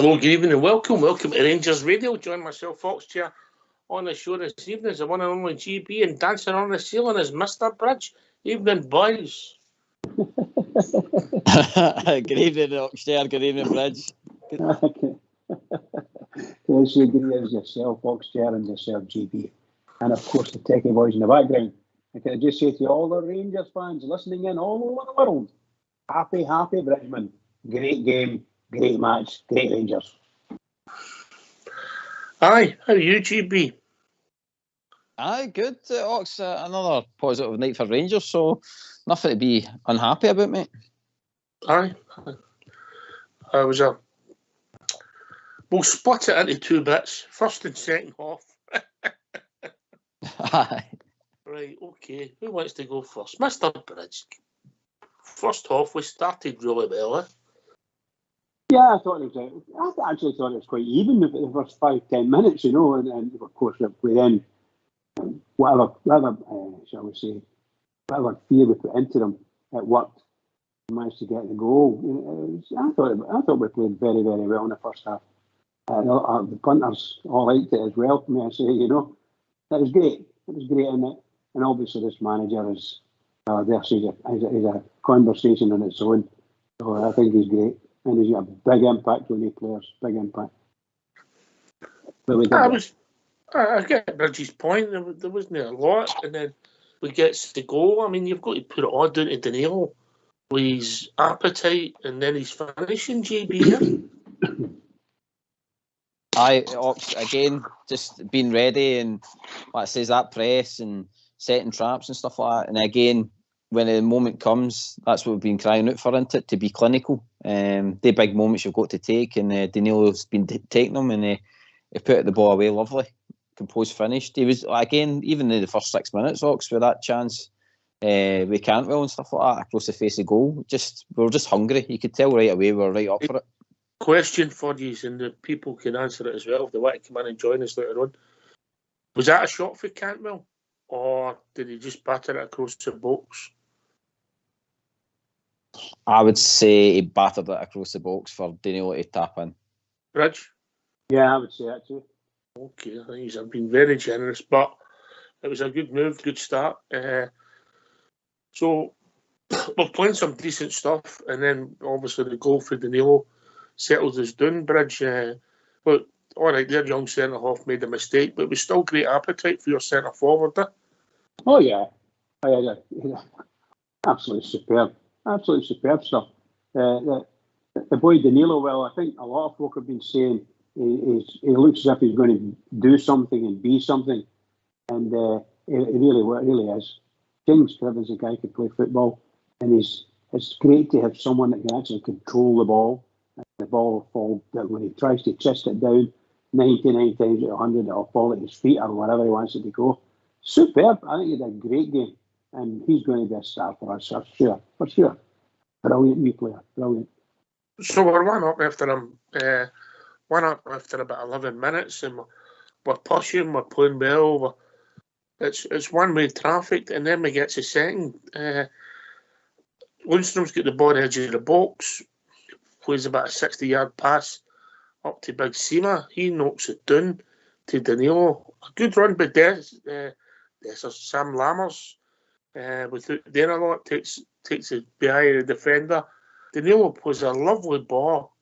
Hello, good evening and welcome. Welcome to Rangers Radio. Join myself, Foxchair, on the show this evening is the one and only GB, and dancing on the ceiling is Mr. Bridge. Evening, boys. Good evening, Foxchair. Good evening, Bridge. Okay. Yes, you agree as yourself, Foxchair, and yourself, GB. And of course, the techie boys in the background. And can I just say to all the Rangers fans listening in all over the world, happy Bridgman. Great game, great match, great Rangers. Aye, how are you, GB? Aye, good, Ox. Another positive night for Rangers, so nothing to be unhappy about, mate. Aye. We'll split it into two bits, first and second half. Aye. Right, okay. Who wants to go first? Mr. Bridge. First half, we started really well, eh? Yeah, I actually thought it was quite even the first 5-10 minutes, you know, and of course we then whatever shall we say, whatever fear we put into them, it worked. We managed to get the goal. I thought we played very, very well in the first half. The punters all liked it as well. May I say, you know, it was great. It was great, and obviously this manager is a conversation on its own. So I think he's great. And he's got a big impact on the players, big impact. I get Bridges' point. There wasn't a lot, and then we get the goal. I mean, you've got to put it all down to Danilo with his appetite and then his finishing, GB. Aye, Ox, again, just being ready and, like I says, that press and setting traps and stuff like that. And again, when the moment comes, that's what we've been crying out for, isn't it? To be clinical. The big moments you've got to take, and Danilo's been taking them, and he put the ball away lovely. Composed finished. He was, again, even in the first 6 minutes, Ox, with that chance with Cantwell and stuff like that across the face of goal. We were just hungry. You could tell right away we were right up for it. Question for you, and the people can answer it as well if they want to come in and join us later on. Was that a shot for Cantwell, or did he just batter it across the box? I would say he battered it across the box for Danilo to tap in. Bridge? Yeah, I would say that too. Okay, I think he's been very generous, but it was a good move, good start. So we're playing some decent stuff, and then obviously the goal for Danilo settles us down, Bridge. But all right, their young centre half made a mistake, but it was still great appetite for your centre forward there. Oh yeah, absolutely superb stuff. The boy Danilo, well, I think a lot of folk have been saying he looks as if he's going to do something and be something, and he really is. James Cribbins, a guy who can play football, and it's great to have someone that can actually control the ball. The ball will fall, that when he tries to chest it down 99 times out of 100, it'll fall at his feet or wherever he wants it to go. Superb. I think he did a great game, and he's going to be a star for us, for sure. Brilliant new player, brilliant. So we're one up after him. One up after about 11 minutes, and we're pushing, we're playing well. It's one-way traffic, and then we get to second. Lundstrom's got the ball edge of the box, plays about a 60-yard pass up to Big Sima. He knocks it down to Danilo. A good run by Sam Lammers. Without doing a lot, takes it behind the defender. Danilo plays a lovely ball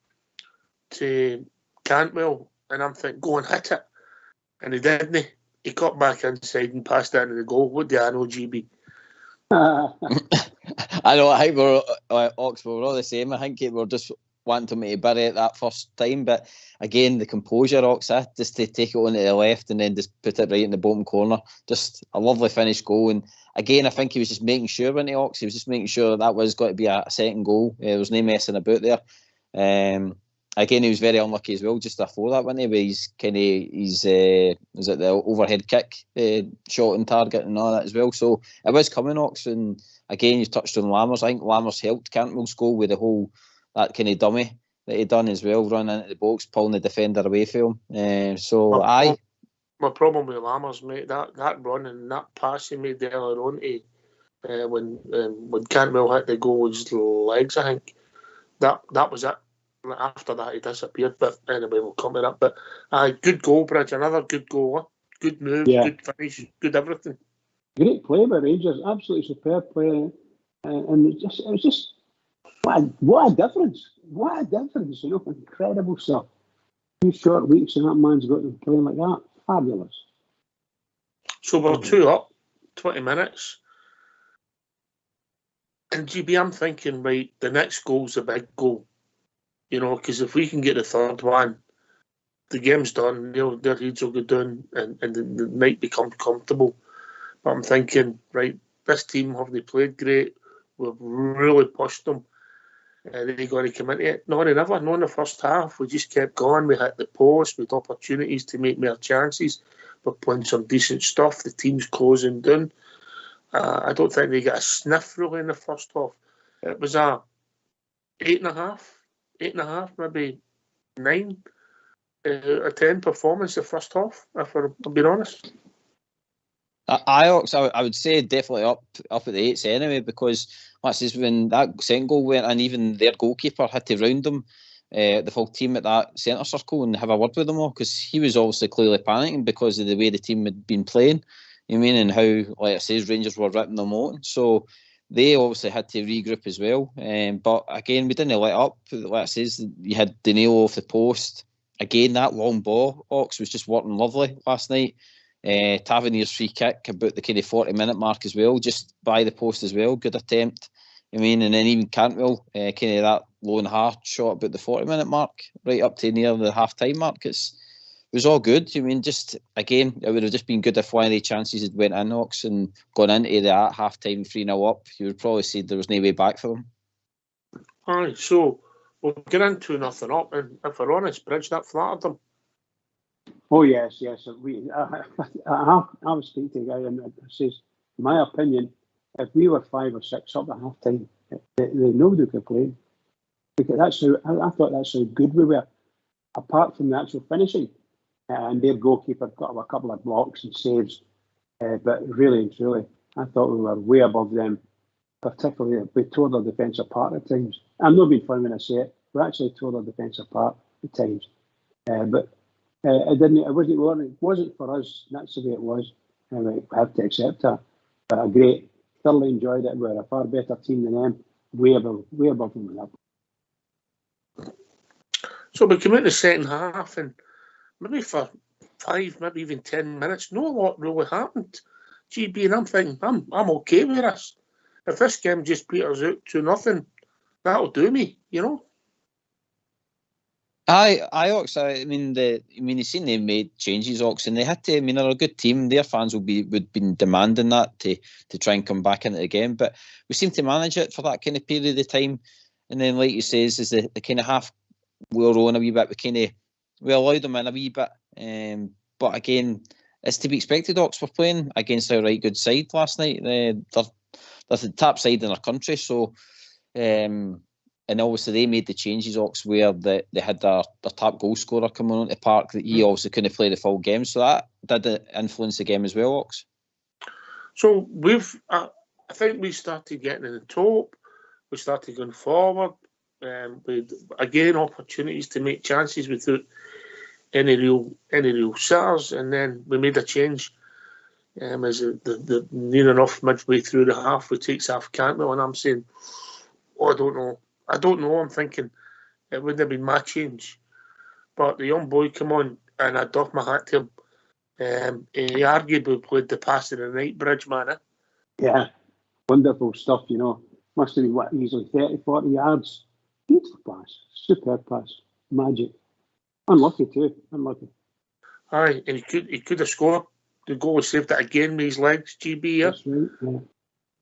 to Cantwell, and I'm thinking, go and hit it. And he didn't. He got back inside and passed it into the goal. What do I know, GB? I know, I think we're all the same. I think we're just wanting to bury it that first time, but again, the composure, Ox, just to take it on to the left and then just put it right in the bottom corner. Just a lovely finished goal. And again, I think he was just making sure, wasn't he, Ox? He was just making sure that was going to be a second goal. There was no messing about there. Again, he was very unlucky as well just before that, wasn't he? With was it the overhead kick shot on target and all that as well. So it was coming, Ox. And again, you touched on Lammers. I think Lammers helped Cantwell's goal with the whole that kind of dummy that he done as well, running into the box, pulling the defender away from him. My problem with Lammers, mate, that run and that pass he made earlier on when Cantwell hit the goal with his legs, I think that was it. After that, he disappeared. But anyway, we'll come to that. But good goal, Bridge. Another good goal. Good move, good finish, good everything. Great play by Rangers. Absolutely superb play. And it was just what a difference. What a difference. Incredible stuff. 2 short weeks and that man's got them playing like that. Fabulous. So we're 2 up, 20 minutes. And GB, I'm thinking, right, the next goal's a big goal. Because if we can get the third one, the game's done. Their leads will go down and they might become comfortable. But I'm thinking, right, this team haven't played great. We've really pushed them. They got to come into it. No, they never. Not in the first half. We just kept going. We hit the post with opportunities to make more chances. We're playing some decent stuff. The team's closing down. I don't think they got a sniff really in the first half. It was a 8.5, maybe 9 out of 10 performance the first half, if I'm being honest. Ajax, I would say definitely up at the 8s anyway, because when that second goal went and even their goalkeeper had to round them, the full team at that centre circle and have a word with them all, because he was obviously clearly panicking because of the way the team had been playing, and how, like I says, Rangers were ripping them on. So they obviously had to regroup as well. But again, we didn't let up. Like I says, you had Danilo off the post. Again, that long ball, Ox, was just working lovely last night. Tavernier's free kick about the kind of 40-minute mark as well, just by the post as well. Good attempt. And then even Cantwell, kind of that low and hard shot about the 40-minute mark, right up to near the half-time mark. It was all good. Just again, it would have just been good if one of the chances had went in, Ox, and gone into that half-time 3-0 up. You would probably say there was no way back for them. Aye, so we'll get into 2-0 up, and if we're honest, Bridge, that flattered them. Oh yes. I was speaking to a guy and it says, in my opinion, if we were 5 or 6 up at half time, nobody could play. Because I thought that's how good we were, apart from the actual finishing. And their goalkeeper got a couple of blocks and saves. But really and truly, I thought we were way above them. Particularly, we tore their defence apart at times. I'm not being funny when I say it. We actually tore their defence apart at times. But it wasn't for us. That's the way it was. And we have to accept that. But thoroughly enjoyed it. We're a far better team than them. Way above them. So we come in the second half, and maybe for 5, maybe even 10 minutes, no lot really happened. GB, and I'm thinking, I'm okay with this. If this game just peters out 2-0, that'll do me, Ajax, you've seen they made changes, Ox, and they had to. They're a good team. Their fans would be demanding that to try and come back into the game. But we seem to manage it for that kind of period of time. And then, like you say, is the kind of half we're on a wee bit. We allowed them in a wee bit. But again, it's to be expected. Ox were playing against a right good side last night. They're the top side in our country, so. And obviously they made the changes, Ox, where they had their top goal scorer coming on the park that he also couldn't play the full game. So that did influence the game as well, Ox. So I think we started getting in the top. We started going forward. With again opportunities to make chances without any real sitters, and then we made a change. As the near enough midway through the half, we takes off Cantwell, and I'm saying, I don't know. I'm thinking it wouldn't have been my change. But the young boy come on, and I doff my hat to him. He arguably played the pass of the night, Bridge, man. Yeah, wonderful stuff, Must have been, easily 30, 40 yards. Beautiful pass. Superb pass. Magic. Unlucky too. Aye, and he could have scored. The goal was saved it again with his legs, GB, yeah? That's right,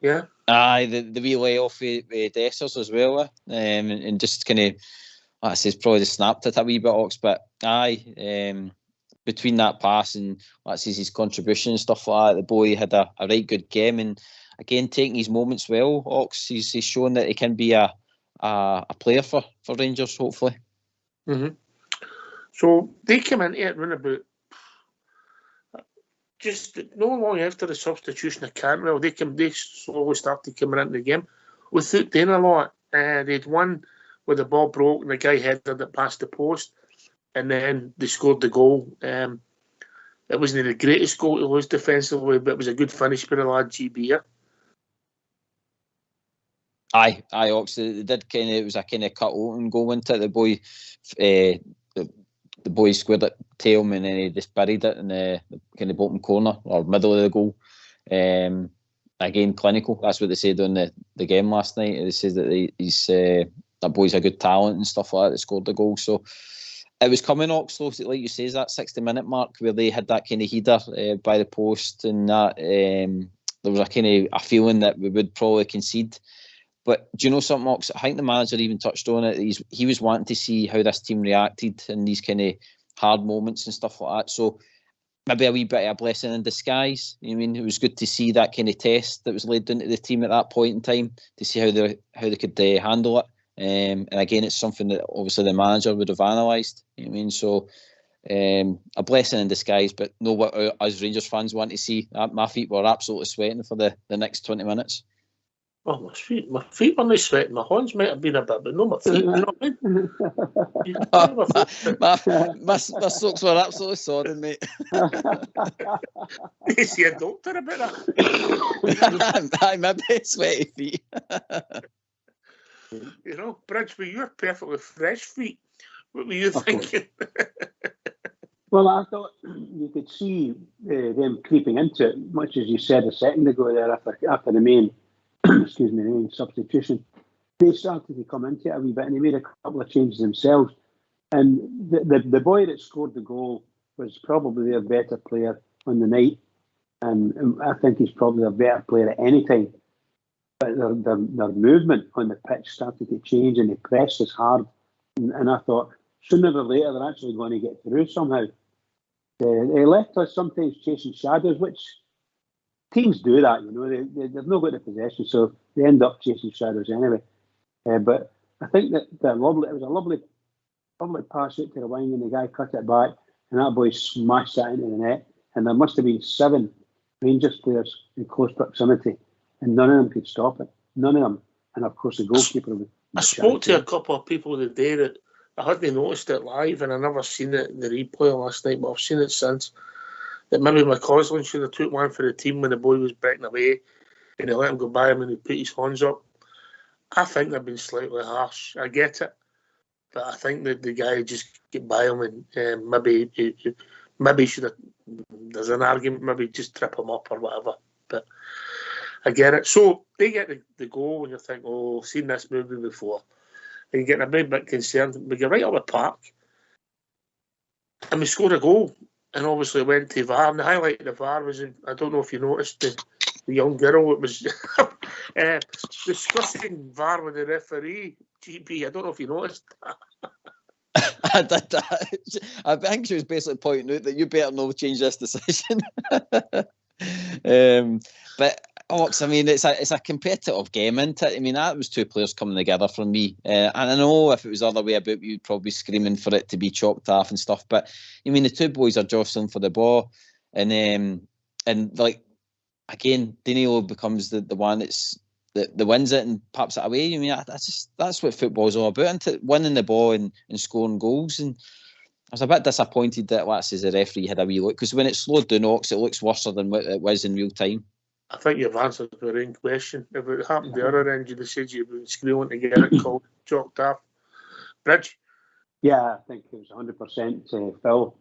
yeah. Aye, the wee layoff with Dessers as well, and just kind of, like I say, probably just snapped it a wee bit, Ox. But aye, between that pass and like I say, his contribution and stuff like that, the boy had a right good game, and again taking his moments well, Ox. He's shown that he can be a player for Rangers, hopefully. Mm-hmm. So they came into it around about just no long after the substitution of Cantwell. They slowly started coming into the game without doing a lot. They'd won where the ball broke and the guy headed it past the post, and then they scored the goal. It wasn't the greatest goal to lose defensively, but it was a good finish by the lad GB. Aye, Oxley. They did kind of. It was a kind of cut open goal into it. The boy squared it to him, and then he just buried it in the kind of bottom corner or middle of the goal. Again, clinical. That's what they said on the game last night. They said that he's that boy's a good talent and stuff like that. That scored the goal. So it was coming, Oxlow, like you say, that 60-minute mark where they had that kind of header by the post, and that there was a kind of a feeling that we would probably concede. But do you know something, Ox? I think the manager even touched on it. He was wanting to see how this team reacted in these kind of hard moments and stuff like that. So maybe a wee bit of a blessing in disguise. I mean, it was good to see that kind of test that was laid into the team at that point in time to see how they could handle it. And again, it's something that obviously the manager would have analysed. You know what I mean? So a blessing in disguise, but know what us Rangers fans want to see. My feet were absolutely sweating for the next 20 minutes. Oh, my feet weren't sweating. My hands might have been a bit, but no, my feet. You know what I mean? My socks were absolutely sodden, mate. You see a doctor about that? Aye, maybe sweaty feet. You know, Bridge, with your perfectly fresh feet, what were you thinking? Well, I thought you could see them creeping into it, much as you said a second ago there after the main main substitution. They started to come into it a wee bit, and they made a couple of changes themselves. And the boy that scored the goal was probably their better player on the night, and I think he's probably a better player at any time. But their movement on the pitch started to change, and they pressed as hard. And I thought, sooner or later, they're actually going to get through somehow. They left us sometimes chasing shadows, which teams do that, you know. They've not got the possession, so they end up chasing shadows anyway. But I think that it was a lovely pass out to the wing, and the guy cut it back, and that boy smashed that into the net. And there must have been 7 Rangers players in close proximity, and none of them could stop it. None of them. And of course, the goalkeeper was. I spoke to a couple of people the day that I hadn't noticed it live, and I never seen it in the replay last night, but I've seen it since. That maybe McCausland should have took one for the team when the boy was breaking away, and he let him go by him and he put his hands up. I think they've been slightly harsh. I get it, but I think that the guy just get by him, and maybe should have. There's an argument, maybe just trip him up or whatever. But I get it. So they get the goal, and you think, oh, I've seen this movie before. And you're getting a bit concerned. But you're right up the park, and we scored a goal. And obviously went to VAR. And the highlight of the VAR was, I don't know if you noticed, the young girl. It was discussing VAR with the referee, GB. I don't know if you noticed that. I think she was basically pointing out that you better not change this decision. But Ox, I mean, it's a competitive game, isn't it? I mean, that was 2 players coming together for me. And I know if it was the other way about, you'd probably be screaming for it to be chopped off and stuff. But I mean, the 2 boys are jostling for the ball, and like again, Danilo becomes the one that wins it and pops it away. I mean, that's what football's all about, isn't it? Winning the ball and scoring goals. And I was a bit disappointed that the referee had a wee look, because when it's slowed down, Ox, it looks worse than what it was in real time. I think you've answered the wrong question. If it happened the other end, you'd have said you'd been squealing to get it called, chalked off. Bridge? Yeah, I think it was 100% foul.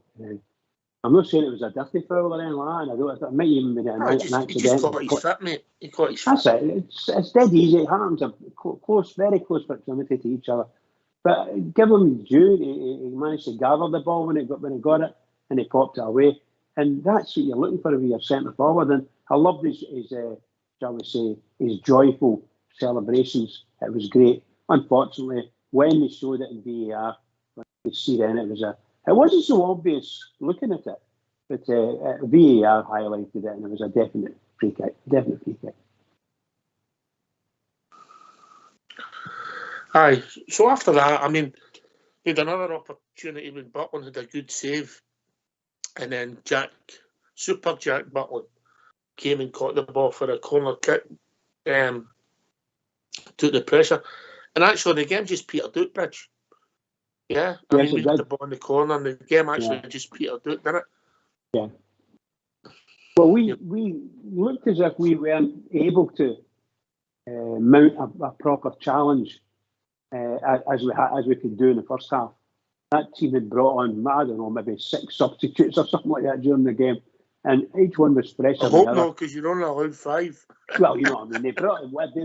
I'm not saying it was a dirty foul or anything like that. It might even be an accident. He just caught his foot, mate. He caught his foot. That's it. It's dead easy. It happens at close, very close proximity to each other. But give him due. He managed to gather the ball when he got it, and he popped it away. And that's what you're looking for if you're centre forward. And I loved his shall we say, his joyful celebrations. It was great. Unfortunately, when they showed it in VAR, you could see then it wasn't so obvious looking at it, but VAR highlighted it, and it was a definite free kick. Aye. So after that, I mean, he had another opportunity when Butland had a good save, and then Super Jack Butland came and caught the ball for a corner kick, took the pressure. And actually, the game just petered out, Bridge. Yeah, I mean, we got the ball in the corner, and the game actually just petered out, didn't it? Yeah. Well, we looked as if we weren't able to mount a proper challenge as we could do in the first half. That team had brought on, I don't know, maybe 6 substitutes or something like that during the game, and each one was fresher I than the hope other. not, because you're only allowed 5. Well, you know what I mean. They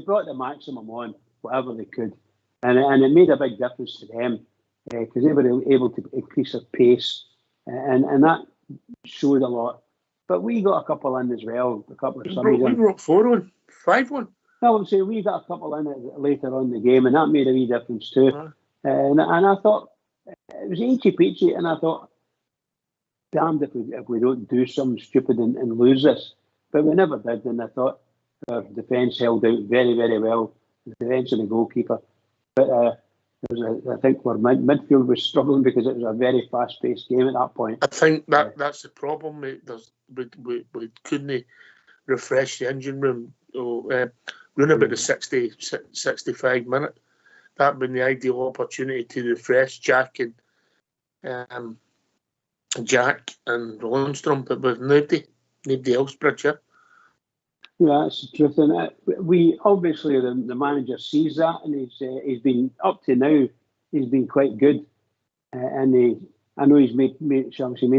brought the maximum on, whatever they could, and it made a big difference to them because they were able to increase their pace, and that showed a lot. But we got a couple in as well, a couple of subbies. We brought 4 on, 5 on. No, I'm saying we got a couple in later on in the game, and that made a wee difference too. And I thought it was eachy peachy, and I thought, damned if we don't do something stupid and lose this. But we never did, and I thought our defence held out very, very well. The defence and the goalkeeper. But I think our midfield was struggling because it was a very fast-paced game at that point. I think that's the problem. We couldn't refresh the engine room. We're about the 60, 65 minute. That would been the ideal opportunity to refresh Jack and Lundstrom, but with nobody else, Bridge. Yeah, that's the truth. And we obviously the manager sees that, and he's been up to now. He's been quite good, and I know he's made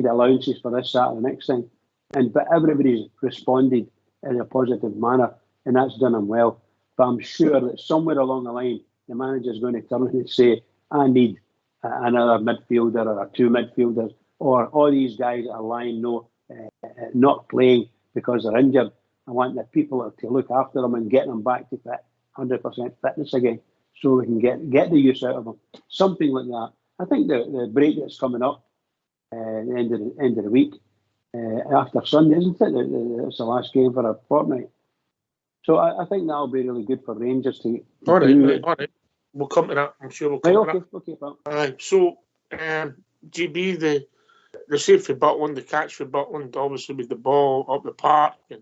allowances for this, that, and the next thing. But everybody's responded in a positive manner, and that's done him well. But I'm sure that somewhere along the line, the manager's going to turn and say, "I need another midfielder or 2 midfielders, or all these guys are lying not playing because they're injured. I want the people to look after them and get them back to 100% fitness again, so we can get the use out of them." Something like that. I think the break that's coming up, the end of the week, after Sunday, isn't it? It's the last game for a fortnight. So I think that'll be really good for Rangers to all right. We'll come to that. I'm sure we'll come to that. Okay, pal. Aye. So, GB, the save for Butland, the catch for Butland, obviously with the ball up the park, and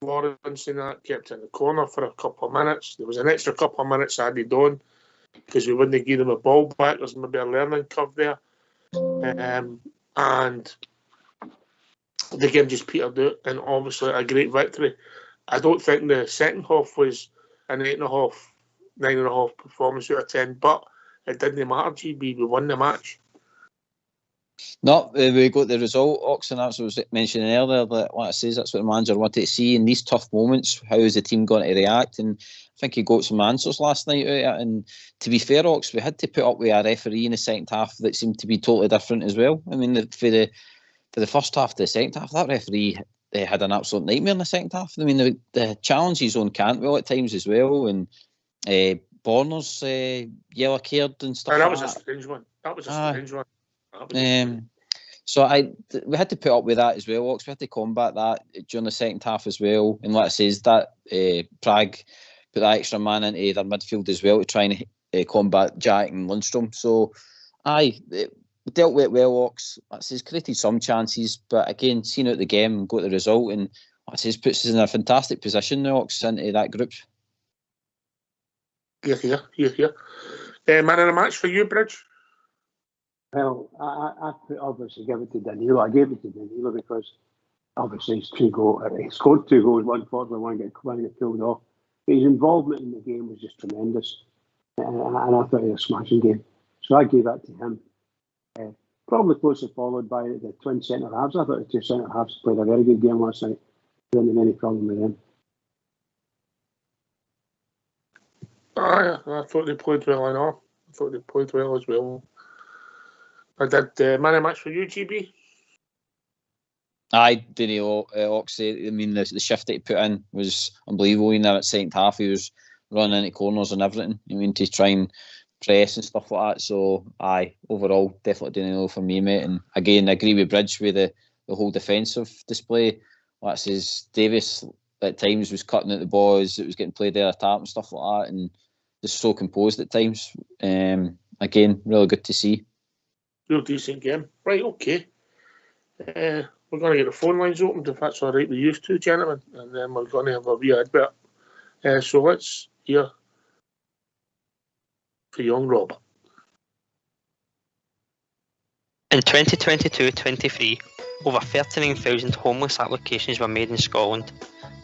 Lawrence and that kept in the corner for a couple of minutes. There was an extra couple of minutes added on because we wouldn't give them a ball back. There's maybe a learning curve there. And the game just petered out, and obviously a great victory. I don't think the second half was an 8.5, 9.5 performance out of 10, but it didn't matter, GB. We won the match. No, we got the result, Ox, and that's what I was mentioning earlier. Like I says, that's what the manager wanted to see in these tough moments. How is the team going to react? And I think he got some answers last night out of it. And to be fair, Ox, we had to put up with a referee in the second half that seemed to be totally different as well. I mean, for the first half to the second half, that referee had an absolute nightmare in the second half. I mean, the challenges on Cantwell at times as well, and Borner's yellow card and stuff. And that was a strange one. So we had to put up with that as well, Ox. We had to combat that during the second half as well. And like I says, that Prague put that extra man into their midfield as well to try and combat Jack and Lundstrom. So we dealt with it well, Ox. Like I says, created some chances, but again, seen out the game and got the result. And like I says, puts us in a fantastic position now, Ox, into that group. Here. Man of the match for you, Bridge? Well, I obviously give it to Danilo. I gave it to Danilo because obviously he scored 2 goals, one forward, one get pulled off. But his involvement in the game was just tremendous, and I thought it was a smashing game. So I gave that to him. Probably closely followed by the twin centre halves. I thought the 2 centre halves played a very good game last night. Didn't have any problem with them. I thought they played well enough. I thought they played well as well. I did man of the match for you, GB. Aye, Danilo, Oxley. I mean, the shift that he put in was unbelievable. In that second half, he was running into corners and everything. I mean, to try and press and stuff like that. So, aye, overall, definitely Danilo for me, mate. And again, I agree with Bridge with the whole defensive display. Like I says, Davis at times was cutting at the ball as it was getting played there, tap and stuff like that, and just so composed at times. Again, really good to see. Real decent game. Right, okay. We're going to get the phone lines opened if that's all right with you two, gentlemen, and then we're going to have a wee advert. So let's hear for young Robert. In 2022-23, over 39,000 homeless applications were made in Scotland.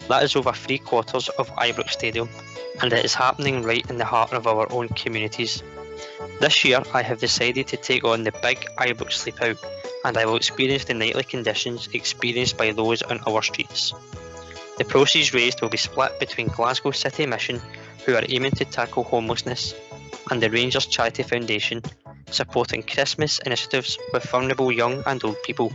That is over 3/4 of Ibrox Stadium, and it is happening right in the heart of our own communities. This year, I have decided to take on the big Ibrox Sleep Out, and I will experience the nightly conditions experienced by those on our streets. The proceeds raised will be split between Glasgow City Mission, who are aiming to tackle homelessness, and the Rangers Charity Foundation, supporting Christmas initiatives with vulnerable young and old people,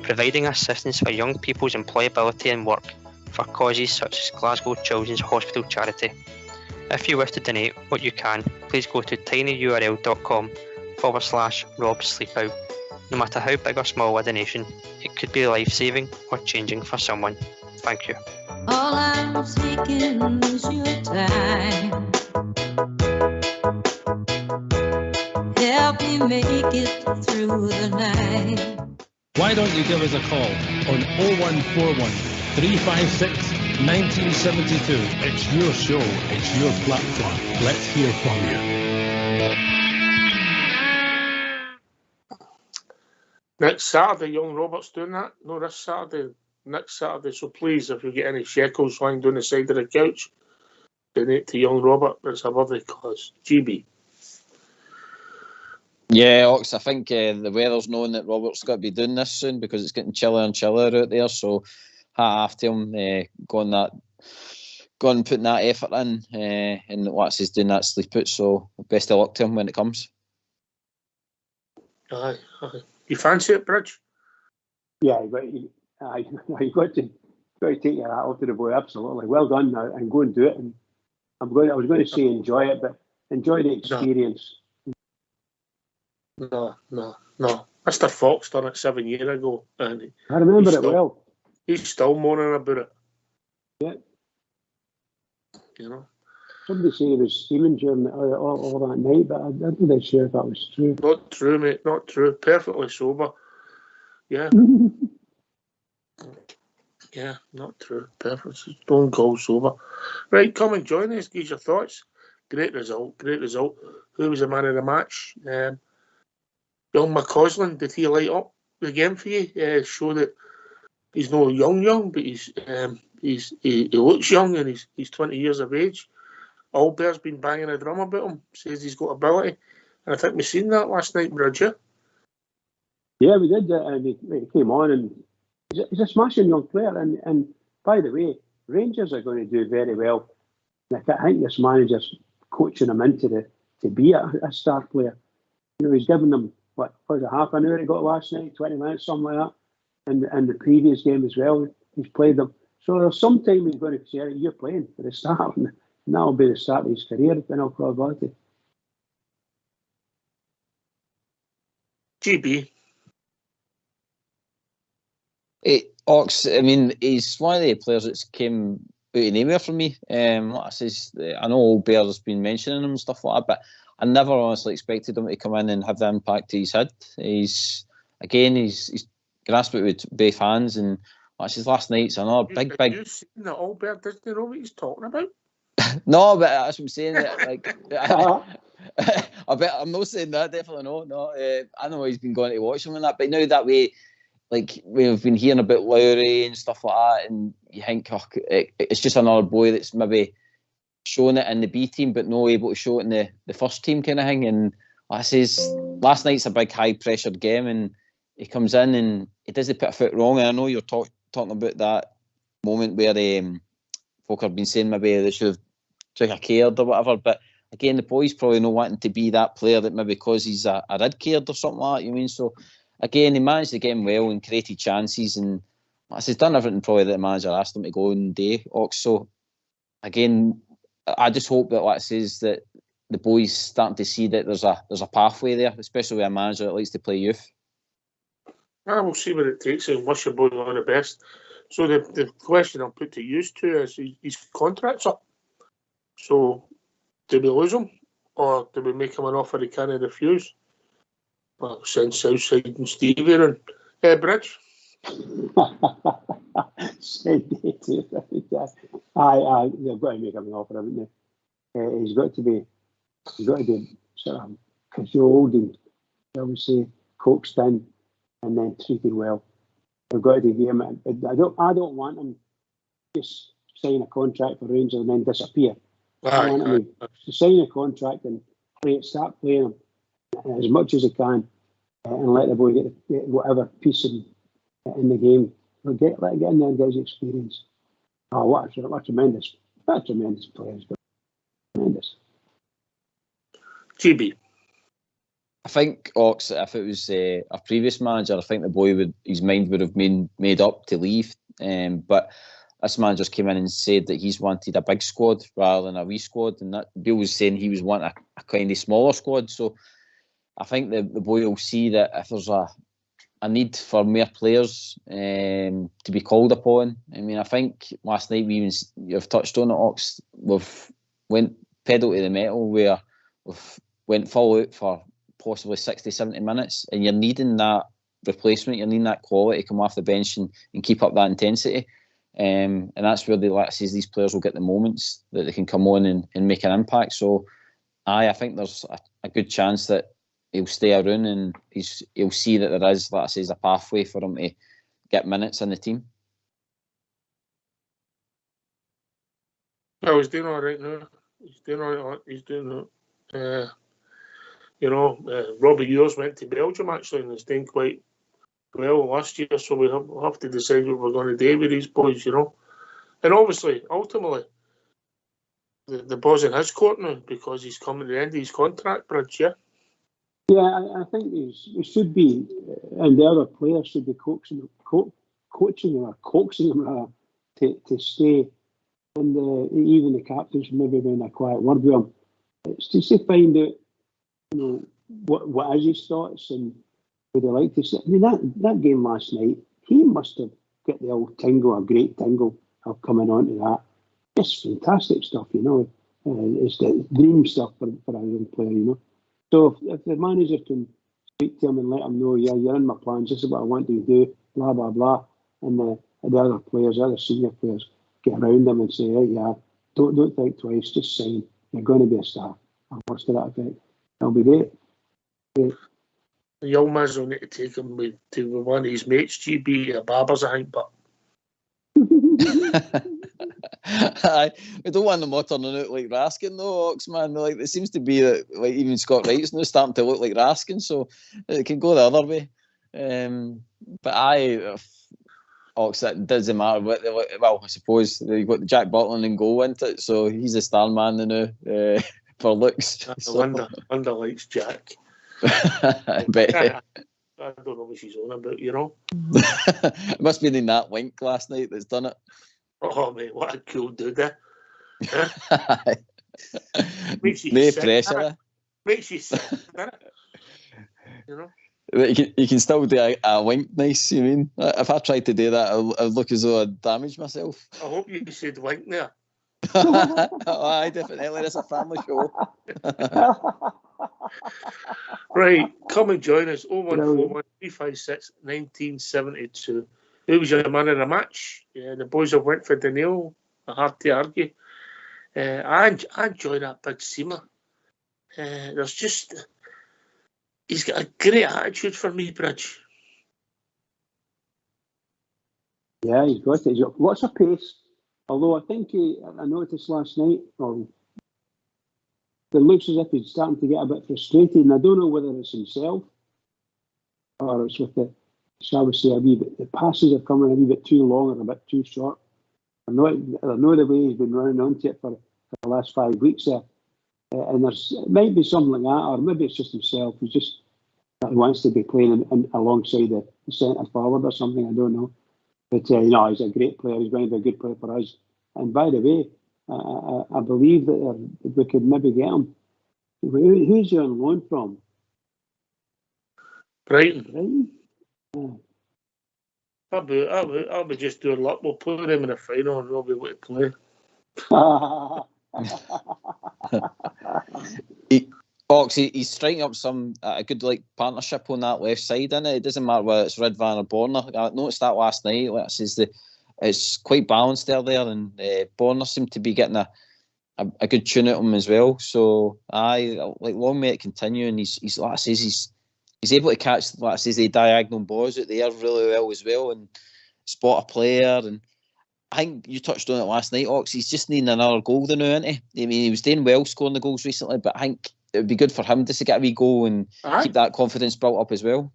providing assistance for young people's employability and work for causes such as Glasgow Children's Hospital Charity. If you wish to donate what you can, please go to tinyurl.com/Rob Sleepout. No matter how big or small a donation, it could be life-saving or changing for someone. Thank you. All I'm seeking is your time. Help me make it through the night. Why don't you give us a call on 0141 356 1972. It's your show, it's your platform. Let's hear from you. Next Saturday, young Robert's doing that. No, this Saturday. Next Saturday. So please, if you get any shekels lying down the side of the couch, donate to young Robert. It's a lovely cause. GB. Yeah, Ox, I think the weather's knowing that Robert's got to be doing this soon because it's getting chillier and chillier out there. So hat off to him, going and putting that effort in, and what's he's doing that sleep out. So best of luck to him when it comes. Aye. You fancy it, Bridge? Yeah, you got to take your hat off to the boy. Absolutely, well done now, and go and do it. And I was going to say enjoy it, but enjoy the experience. No. Mr. Fox done it 7 years ago, and I remember it well. He's still moaning about it. Yeah. You know. Somebody said he was steaming during all that night, but I'm not really sure if that was true. Not true, mate. Not true. Perfectly sober. Yeah. Yeah, not true. Perfect. Stone cold sober. Right, come and join us. Give your thoughts. Great result. Who was the man of the match? Young McCausland, did he light up the game for you? Show that he's no young, but he looks young and he's 20 years of age. Albert's been banging a drum about him, says he's got ability, and I think we've seen that last night, Bridget. Yeah, we did, and he came on, and he's a smashing young player. And by the way, Rangers are going to do very well. And I think this manager's coaching him to be a star player. You know, he's given them what was it, half an hour he got last night, 20 minutes, something like that. And the previous game as well, he's played them. So there's some time he's going to say, you're playing for the start, and that'll be the start of his career in all probability. GB. Ox, I mean, he's one of the players that's came out of nowhere for me. Like I says, I know Old Bear's been mentioning him and stuff like that, but I never honestly expected him to come in and have the impact he's had. He's grasped it with both hands, and like I said, last night's another big. Have you seen that Old Bear doesn't know what he's talking about? No, but that's what I'm saying. Like, I'm not saying that. Definitely no. I know he's been going to watch him and that, but now that way, like we've been hearing about Lowry and stuff like that, and you think it's just another boy that's maybe showing it in the B team, but not able to show it in the first team kind of thing. And like I says, last night's a big high pressured game, and he comes in and he doesn't put a foot wrong. And I know you're talking about that moment where folk have been saying maybe they should have took a cared or whatever, but again, the boys probably not wanting to be that player that maybe because he's a red cared or something like that, you mean? So again, he managed the game well and created chances, and he's done everything probably that the manager asked him to go and do. So again, I just hope that, like I says, that the boys starting to see that there's a pathway there, especially with a manager that likes to play youth. We'll see what it takes and wish your boy all the best. So the question I'll put to you two is his contract's up. So do we lose him, or do we make him an offer he can't refuse? Well, send Southside and Stevie and Bridge. They've got to make him an offer, haven't they? He's got to be sort of cajoled and obviously coaxed in and then treated well. We've got to give him. I don't want him just sign a contract for Rangers and then disappear. I want him to sign a contract and start playing him as much as he can, and let the boy get whatever piece in the game. Let it get in there and get his experience. Oh, what a tremendous players, but tremendous. GB. I think Ox, if it was a previous manager, I think the boy his mind would have been made up to leave. But this man just came in and said that he's wanted a big squad rather than a wee squad, and that Bill was saying he was wanting a kind of smaller squad. So I think the boy will see that if there's a need for more players to be called upon. I mean, I think last night you've touched on it, Ox. We've went pedal to the metal where we've went full out for possibly 60, 70 minutes, and you're needing that replacement, you're needing that quality to come off the bench and keep up that intensity. And that's where these players will get the moments that they can come on and make an impact. So I think there's a good chance that he'll stay around and he'll see that there is, like I say, a pathway for him to get minutes in the team. No, he's doing all right now. He's doing all right. He's doing that. Robbie Ewers went to Belgium actually and he's doing quite well last year, so we'll have to decide what we're going to do with these boys, And obviously, ultimately, the ball's in his court now because he's coming to the end of his contract, Bridge, yeah? Yeah, I think he should be, and the other players should be coaching him rather, to stay. And even the captain should maybe be in a quiet word with him. It's just to find out, what is his thoughts and would he like to see. I mean, that game last night, he must have got the old tingle, a great tingle of coming on to that. It's fantastic stuff, It's the dream stuff for a young player, So if the manager can speak to him and let him know, yeah, you're in my plans, this is what I want you to do, blah, blah, blah, and the other players, the other senior players, get around them and say, hey, yeah, don't think twice, just sign, you're going to be a star. Or what's to that effect? That'll be great. The young man's will need to take him to one of his mates, GB, a Barbers, I think, but... We don't want them all turning out like Raskin though, Ox, man. Like, it seems to be that even Scott Wright's now starting to look like Raskin, so it can go the other way. But Ox, that doesn't matter. Well, I suppose you've got Jack Butland in goal, isn't it? So he's a star man now for looks. Wonder likes Jack. I bet. I don't know what she's on about, It must have been in that wink last night that's done it. Oh, mate, what a cool dude, eh? Makes you sick, pressure. Makes you sick, doesn't You can still do a wink nice, you mean? If I tried to do that, I'd look as though I'd damaged myself. I hope you said wink there. Aye, definitely. It's a family show. Right, come and join us. 0141 356 1972. Who was your man of the match? The boys have went for Daniel. Hard to argue. I enjoy that big Seamer. There's just... He's got a great attitude for me, Bridge. Yeah, he's got it. He's got lots of pace. Although I think I noticed last night, it looks as if he's starting to get a bit frustrated, and I don't know whether it's himself or it's with the, shall we say, the passes are coming a wee bit too long or a bit too short. I know the way he's been running onto it for the last 5 weeks there. And it might be something like that, or maybe it's just himself. He wants to be playing alongside the centre forward or something. I don't know. But he's a great player. He's going to be a good player for us. And by the way, I believe that we could maybe get him. Who's he on loan from? Brighton. Yeah. I'll be just doing luck. We'll play them in the final and we'll be able to play. He's striking up a good partnership on that left side, innit? It doesn't matter whether it's Ridvan or Borna. I noticed that last night. It's quite balanced there, and Borna seemed to be getting a a good tune at him as well. So long may it continue, and he's like I says, he's able to catch, like I says, the diagonal balls out there really well as well, and spot a player. And I think you touched on it last night, Ox. He's just needing another goal now, isn't he? I mean, he was doing well scoring the goals recently, but I think it would be good for him just to get a wee goal and keep that confidence built up as well.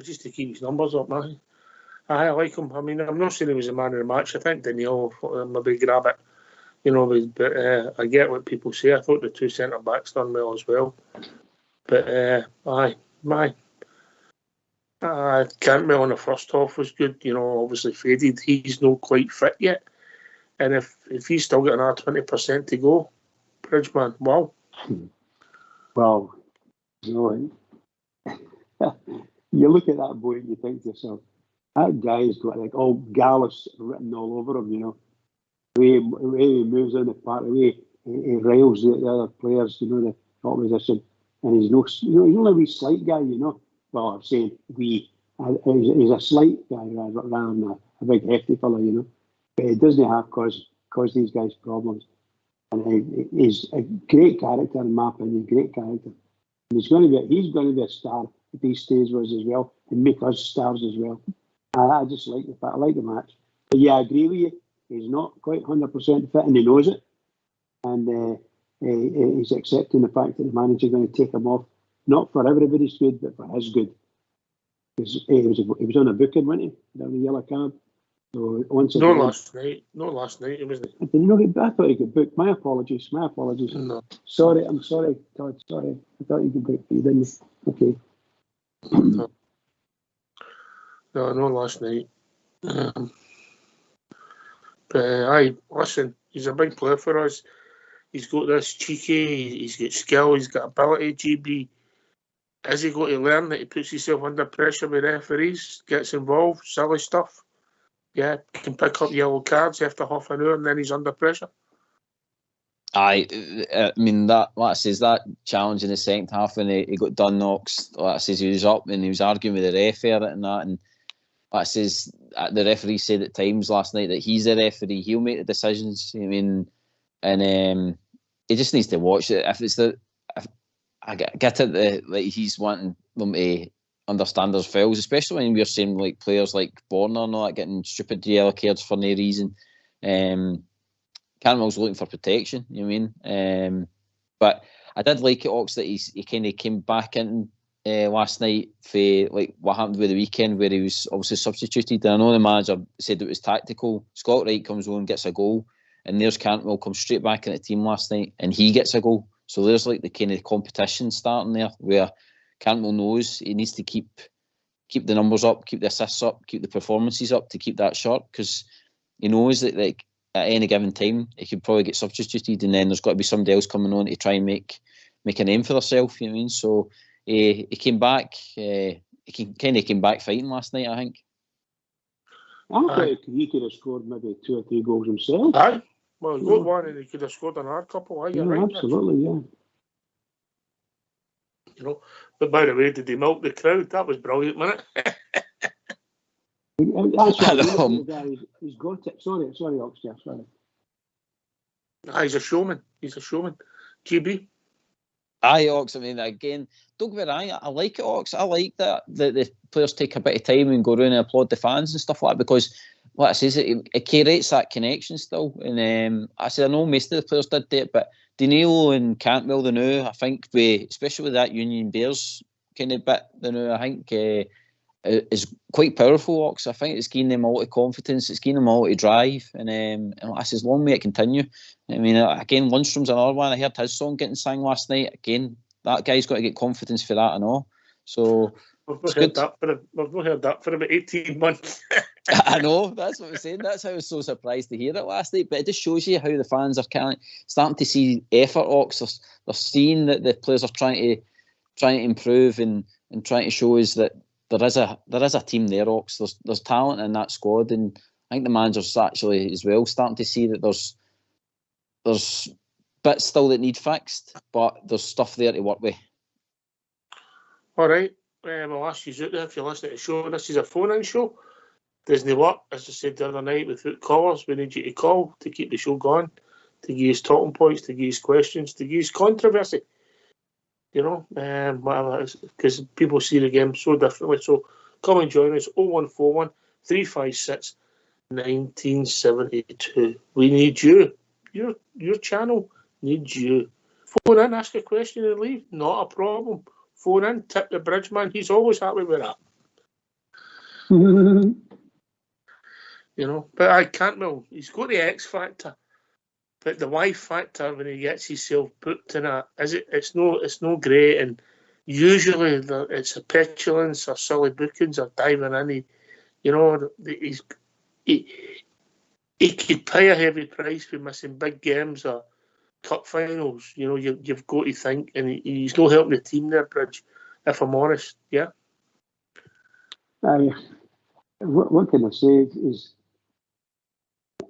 Just to keep his numbers up, man. I like him. I mean, I'm not saying he was a man of the match. I think Daniel maybe grab it, but I get what people say. I thought the two centre backs done well as well. But Cantwell in the first half was good. Obviously faded. He's not quite fit yet, and if he's still got another 20% to go, Bridgman, wow. Well, you look at that boy and you think to yourself, that guy's got like all Gallus written all over him. The way he moves in the park, the way he riles the other players, the opposition, and he's only a wee slight guy, Well, I'm saying he's a slight guy rather than a big hefty fella, But he doesn't have cause these guys problems. And he's a great character in my opinion, great character. And he's going to be a star if he stays with us as well and make us stars as well. I just like the fact, I like the match. But yeah, I agree with you. He's not quite 100% fit and he knows it. And he's accepting the fact that the manager's going to take him off. Not for everybody's good, but for his good. Because he was on a booking, wasn't he? On a yellow card. So last night, it wasn't. I thought he got booked. My apologies. No. Sorry, I'm sorry, Todd. Sorry. I thought he got booked, but he didn't. Okay. No, last night. But listen, he's a big player for us. He's got this cheeky, he's got skill, he's got ability, GB. Is he going to learn that he puts himself under pressure with referees, gets involved, silly stuff? Yeah, can pick up yellow cards after half an hour and then he's under pressure. I mean, that challenge in the second half when he got done knocks, like I says, he was up and he was arguing with the ref and that, and like I says, the referee said at times last night that he's the referee, he'll make the decisions. I mean, and he just needs to watch it. If I get it that like he's wanting them to understand their fouls, especially when we're seeing like players like Borna and all that getting stupid yellow cards for no reason. Cantwell's looking for protection, you know what I mean? But I did like it, Ox, that he kind of came back in last night for like what happened with the weekend where he was obviously substituted. And I know the manager said it was tactical. Scott Wright comes on, gets a goal, and there's Cantwell comes straight back in the team last night and he gets a goal. So there's like the kind of competition starting there where Cantwell knows he needs to keep the numbers up, keep the assists up, keep the performances up to keep that sharp, because he knows that like at any given time he could probably get substituted and then there's got to be somebody else coming on to try and make a name for herself, you know what I mean? So he came back, he came back fighting last night, I think. I thought he could have scored maybe 2 or 3 goals himself. Aye. Well, he got one and he could have scored another couple. You're right. Absolutely, yeah. But by the way, did he milk the crowd? That was brilliant, wasn't it? He's got it. Sorry, Oxford. Sorry. He's a showman. GB. Aye, Ox. I mean, again, don't get me wrong. I like it, Ox. I like that the players take a bit of time and go around and applaud the fans and stuff like that, because, like I says, it creates that connection still. And I know most of the players did it, but Danilo and Cantwell, the new, I think, especially with that Union Bears kind of bit, the new, I think is quite powerful, Ox. I think it's giving them a lot of confidence, it's giving them a lot of drive, and I says, long may it continue. I mean, again, Lundstrom's another one. I heard his song getting sang last night. Again, that guy's got to get confidence for that and all. So we've not heard that for about 18 months. I know, that's what I'm saying. That's how I was so surprised to hear it last night. But it just shows you how the fans are kind of starting to see effort, Ox. They're seeing that the players are trying to improve and trying to show us that there is a team there, Ox. There's talent in that squad, and I think the manager's actually as well starting to see that there's bits still that need fixed, but there's stuff there to work with. All right. I'll ask you out there if you're listening to the show. This is a phone-in show. Doesn't work, as I said the other night, without callers. We need you to call to keep the show going. to give us talking points, to give us questions, to give us controversy. You know, whatever, because people see the game so differently. So come and join us, 0141 356 1972. We need you. Your channel needs you. Phone in, ask a question and leave. Not a problem. Phone in, tip the bridge man. He's always happy with that. You know, but I can't. Well, he's got the X factor, but the Y factor when he gets himself booked in it's no great. And usually it's a petulance or silly bookings or diving in. He could pay a heavy price for missing big games or cup finals. You know, you've got to think, and he's not helping the team there, Bridge. If I'm honest, yeah. What can I say is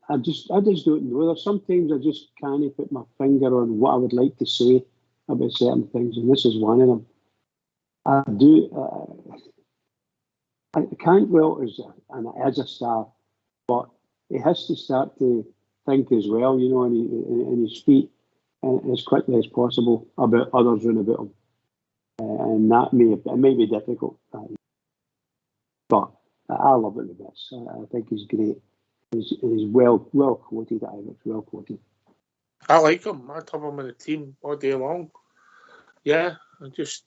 I just don't know. There's sometimes I just can't put my finger on what I would like to say about certain things, and this is one of them. I can't as a star, but he has to start to think as well, you know, on his feet as quickly as possible about others round about him, and that may be difficult, but I love it the best. I think he's great. He's well quoted. Well quoted. I like him. I'd have him in the team all day long. Yeah, just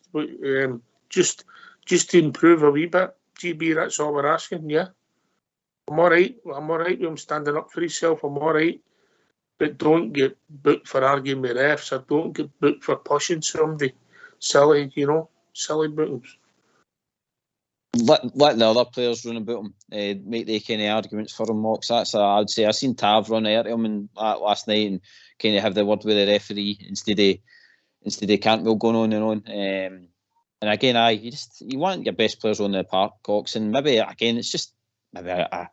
to improve a wee bit. GB, that's all we're asking. Yeah, I'm all right. I'm all right with him standing up for himself. I'm all right, but don't get booked for arguing with refs, or don't get booked for pushing somebody. Silly, you know, silly bookings. Let the other players run about him, make the kind of arguments for him, Mox. That's I would say. I seen Tav run out of him last night and kind of have the word with the referee instead of Cantwell going on and on. And again, you want your best players on the park, Cox, and maybe again it's just maybe a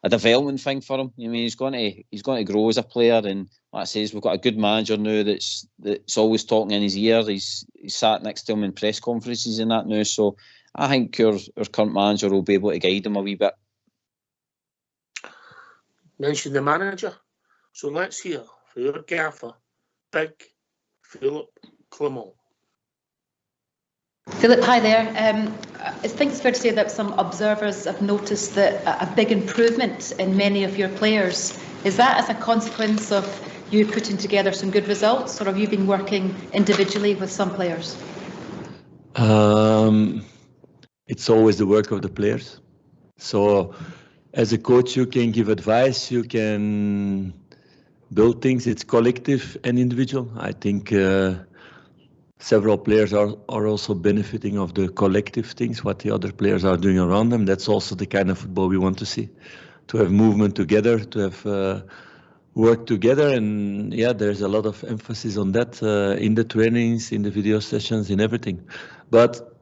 development thing for him. I mean, he's going to grow as a player, and like I says, we've got a good manager now that's always talking in his ear. He's sat next to him in press conferences and that now, so I think our current manager will be able to guide him a wee bit. Mention the manager. So let's hear for your gaffer, Big Philip Clement. Philip, hi there. I think it's fair to say that some observers have noticed that a big improvement in many of your players. Is that as a consequence of you putting together some good results, or have you been working individually with some players? It's always the work of the players. So as a coach, you can give advice, you can build things. It's collective and individual. I think several players are also benefiting of the collective things, what the other players are doing around them. That's also the kind of football we want to see, to have movement together, to have work together. And yeah, there's a lot of emphasis on that in the trainings, in the video sessions, in everything. But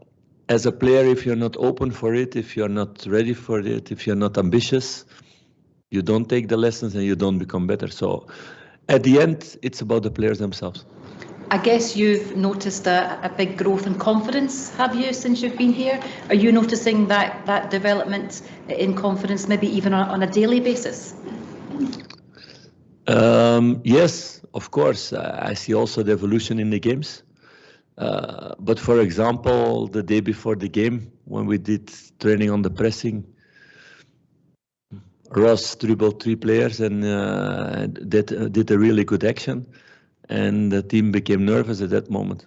as a player, if you're not open for it, if you're not ready for it, if you're not ambitious, you don't take the lessons and you don't become better. So at the end, it's about the players themselves. I guess you've noticed a big growth in confidence, have you, since you've been here? Are you noticing that development in confidence, maybe even on a daily basis? Yes, of course. I see also the evolution in the games. But for example, the day before the game, when we did training on the pressing, Ross dribbled 3 players and did a really good action, and the team became nervous at that moment.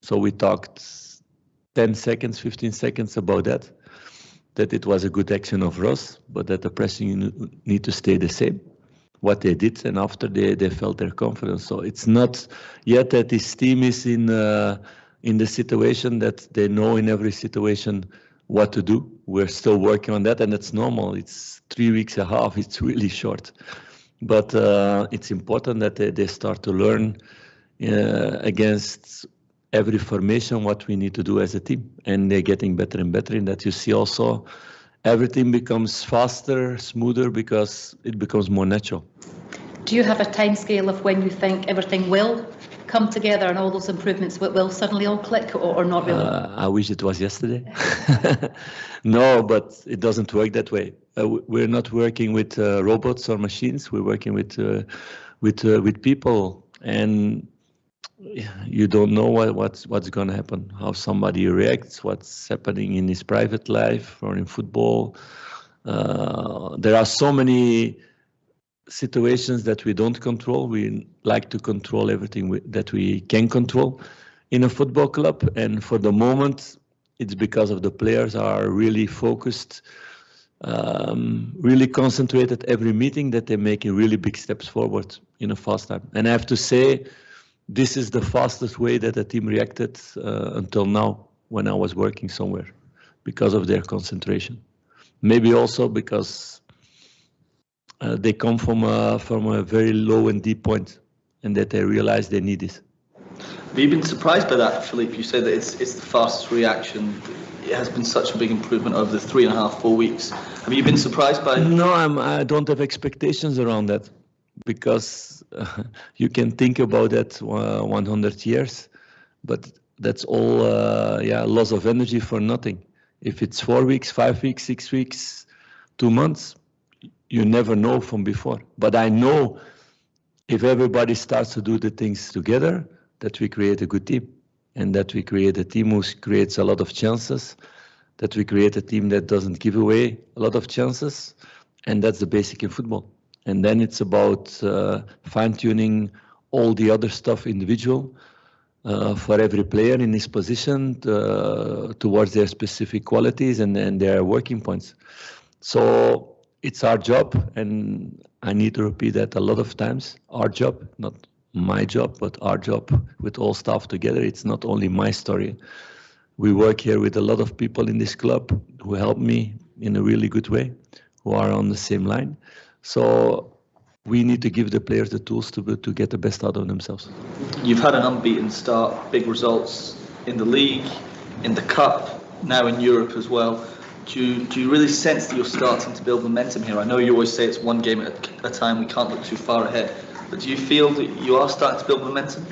So we talked 10 seconds, 15 seconds about that it was a good action of Ross, but that the pressing need to stay the same. What they did, and after they felt their confidence. So it's not yet that this team is in the situation that they know in every situation what to do. We're still working on that, and it's normal. It's 3 weeks and a half. It's really short, but it's important that they start to learn against every formation what we need to do as a team, and they're getting better and better in that. You see also everything becomes faster, smoother, because it becomes more natural. Do you have a time scale of when you think everything will come together and all those improvements will suddenly all click, or not really? I wish it was yesterday. No, but it doesn't work that way. We're not working with robots or machines. We're working with with people, and you don't know what's going to happen, how somebody reacts, what's happening in his private life or in football. There are so many situations that we don't control. We like to control everything that we can control in a football club, and for the moment it's because of the players are really focused, really concentrated every meeting, that they're making really big steps forward in a fast time. And I have to say, this is the fastest way that the team reacted until now when I was working somewhere, because of their concentration. Maybe also because they come from a very low and deep point, and that they realize they need this. Have you been surprised by that, Philippe? You say that it's the fastest reaction. It has been such a big improvement over the 3.5, 4 weeks. Have you been surprised by it? No, I don't have expectations around that, because you can think about that 100 years, but that's all loss of energy for nothing. If it's 4 weeks, 5 weeks, 6 weeks, 2 months, you never know from before. But I know if everybody starts to do the things together, that we create a good team, and that we create a team who creates a lot of chances, that we create a team that doesn't give away a lot of chances, and that's the basic in football. And then it's about fine-tuning all the other stuff individual for every player in his position towards their specific qualities and their working points. So it's our job, and I need to repeat that a lot of times, our job, not my job, but our job with all staff together. It's not only my story. We work here with a lot of people in this club who help me in a really good way, who are on the same line. So we need to give the players the tools to get the best out of themselves. You've had an unbeaten start, big results in the league, in the cup, now in Europe as well. Do you really sense that you're starting to build momentum here? I know you always say it's one game at a time, we can't look too far ahead. But do you feel that you are starting to build momentum?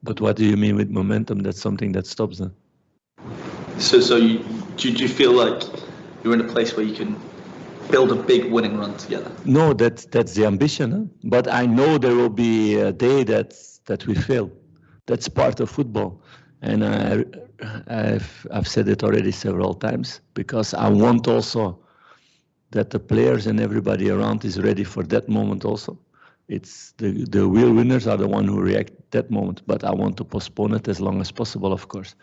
But what do you mean with momentum? That's something that stops them. So do you feel like you're in a place where you can build a big winning run together? No, that's the ambition. Huh? But I know there will be a day that we fail. That's part of football. And I've said it already several times, because I want also that the players and everybody around is ready for that moment also. It's the real winners are the one who react that moment, but I want to postpone it as long as possible, of course.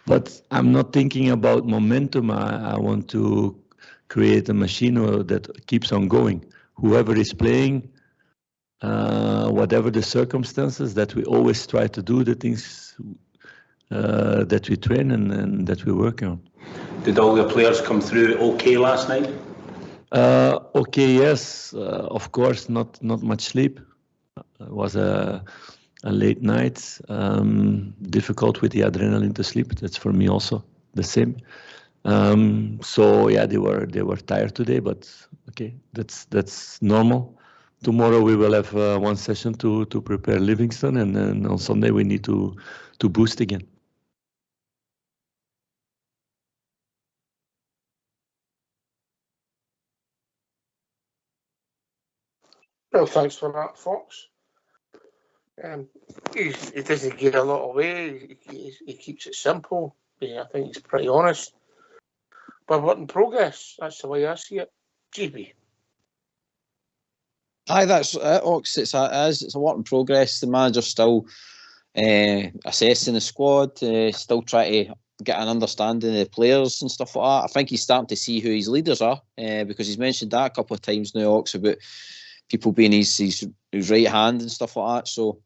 But I'm not thinking about momentum. I want to create a machine that keeps on going. Whoever is playing, whatever the circumstances, that we always try to do the things that we train and that we work on. Did all the players come through okay last night? Okay, yes, of course, not much sleep. It was a late night, difficult with the adrenaline to sleep. That's for me also the same. So yeah, they were tired today, but okay, that's normal. Tomorrow we will have one session to prepare Livingston, and then on Sunday we need to boost again. Well, thanks for that, Fox. He doesn't give a lot away. He keeps it simple. I think he's pretty honest. But work in progress. That's the way I see it. GB. Aye, that's it, Ox. It's a work in progress. The manager's still assessing the squad, still trying to get an understanding of the players and stuff like that. I think he's starting to see who his leaders are, because he's mentioned that a couple of times now, Ox, about people being his right hand and stuff like that. So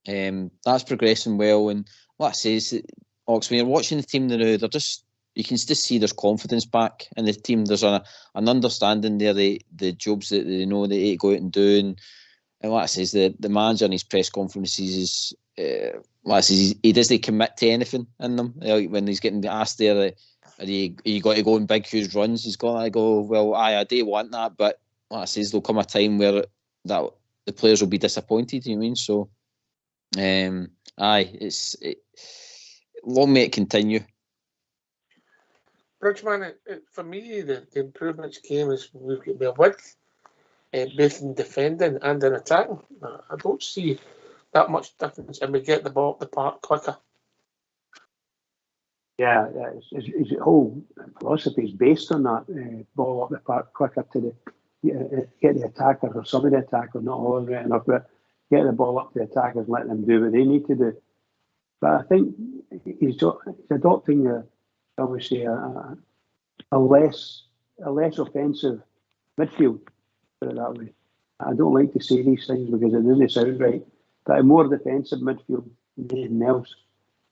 that's progressing well. And like I say, Ox, when you're watching the team now, they're just, you can just see there's confidence back in the team. There's an understanding there, the jobs that they know they need to go out and do. And like I say, the manager in his press conferences is, like I say, he doesn't commit to anything in them. Like when he's getting asked there, are you got to go on big, huge runs? He's got to go, well, I do want that, but like I say, there'll come a time where that the players will be disappointed. You know what I mean? So, long may it continue. Bridgeman, for me, the improvements came as we've got more width. both in defending and in attacking. I don't see that much difference, and we get the ball up the park quicker. Yeah, his whole philosophy is based on that ball up the park quicker to get the attackers, or some of the attackers, not all of it enough, but get the ball up to the attackers, let them do what they need to do. But I think he's adopting a less offensive midfield, put it that way. I don't like to say these things because it doesn't sound right, but a more defensive midfield than anything else.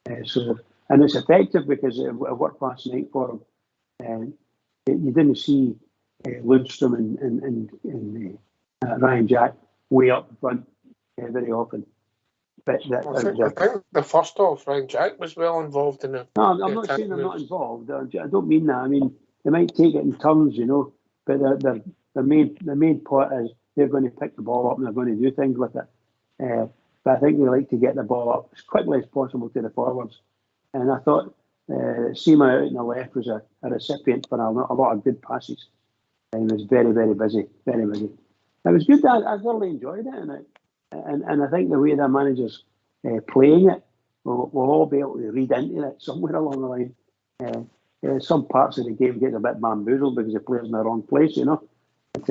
And it's effective because it worked last night for him. You didn't see Lundstrom and Ryan Jack way up front very often. But I think the first off, Ryan Jack was well involved in it. No, I'm not saying they're not involved. I don't mean that. I mean, they might take it in turns, but the main part is they're going to pick the ball up and they're going to do things with it. But I think they like to get the ball up as quickly as possible to the forwards. And I thought Seema out on the left was a recipient for a lot of good passes. And he was very, very busy, very busy. It was good. I thoroughly enjoyed it. And I think the way the manager's playing it, we'll all be able to read into it somewhere along the line. Some parts of the game get a bit bamboozled because the player's in the wrong place, But,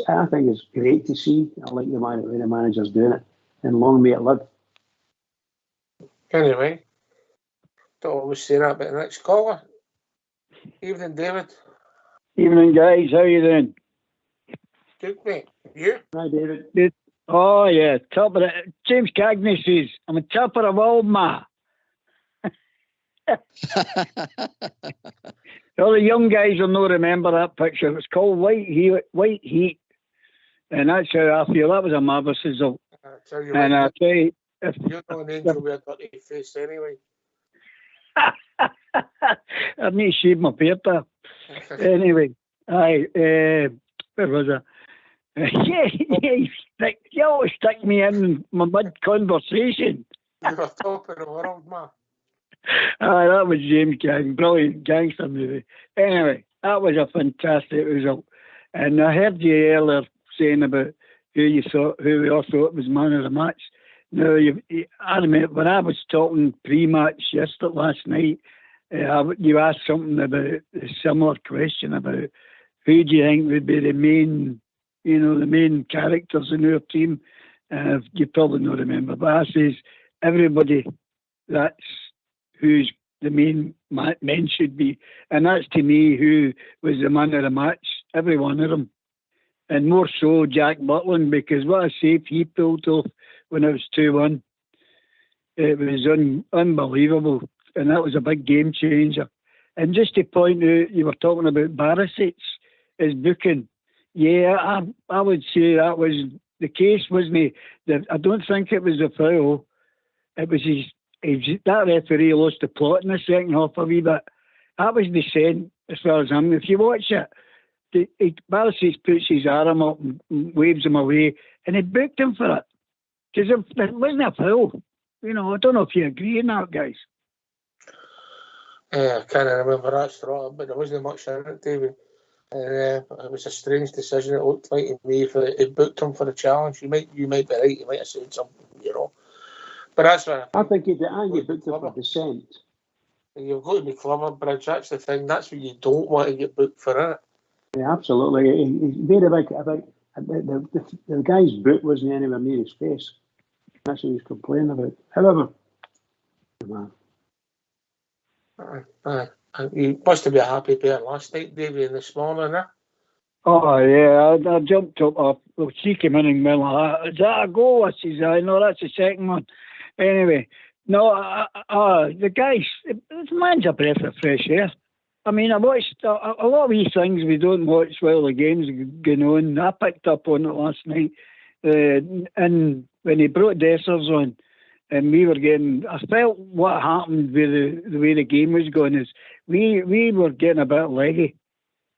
I think it's great to see. I like the way the manager's doing it. And long may it live. Anyway, don't always say that about the next caller. Evening, David. Evening, guys. How you doing? Good, mate. You? Hi, David. Good. Oh, yeah. Top of it. James Cagney says, I'm a top of the world, ma. All the young guys will not remember that picture. It's called White Heat. And that's how I feel. That was a marvellous result. I tell you and what, I tell you, you're not an angel with a dirty face anyway. I need to shave my beard there. Anyway, where was I? You always stick me in my mid-conversation. You were top of the world, man. That was James Gang, brilliant gangster movie. Anyway, that was a fantastic result. And I heard you earlier saying about who we all thought was man of the match. Now, I remember when I was talking pre-match last night, you asked something about a similar question about who do you think would be the main characters in our team. You probably don't remember, but I says everybody that's who's the main men should be. And that's to me who was the man of the match, every one of them. And more so Jack Butland, because what a save he pulled off when it was 2-1. It was unbelievable. And that was a big game changer. And just to point out, you were talking about Barisic, his booking. Yeah, I would say that was the case, wasn't it? I don't think it was a foul. It was that referee lost the plot in the second half a wee bit. That was dissent as far as him. If you watch it, Barisic puts his arm up and waves him away, and he booked him for it. Because it wasn't a foul. I don't know if you agree on that, guys. I can't remember that straw, but there wasn't much in it, David. And it was a strange decision. It looked like to me if it booked him for a challenge. You might be right. You might have said something, But that's what I think he booked him for dissent. You've got to be clever, Bridge. That's the thing. That's what you don't want to get booked for, it. Yeah, absolutely. He's very big about the guy's boot wasn't anywhere near his face. That's what he was complaining about. However, you must have been a happy pair last night, Davey, and this morning, eh? Oh, yeah, I jumped up. She came in and went like that. Is that a goal? I says, no, that's the second one. Anyway, no, the guys, the man's a breath of fresh air. I mean, I watched a lot of these things we don't watch while the game's going on. I picked up on it last night. And when he brought Dessers on, and we were I felt what happened with the way the game was going is we were getting a bit leggy,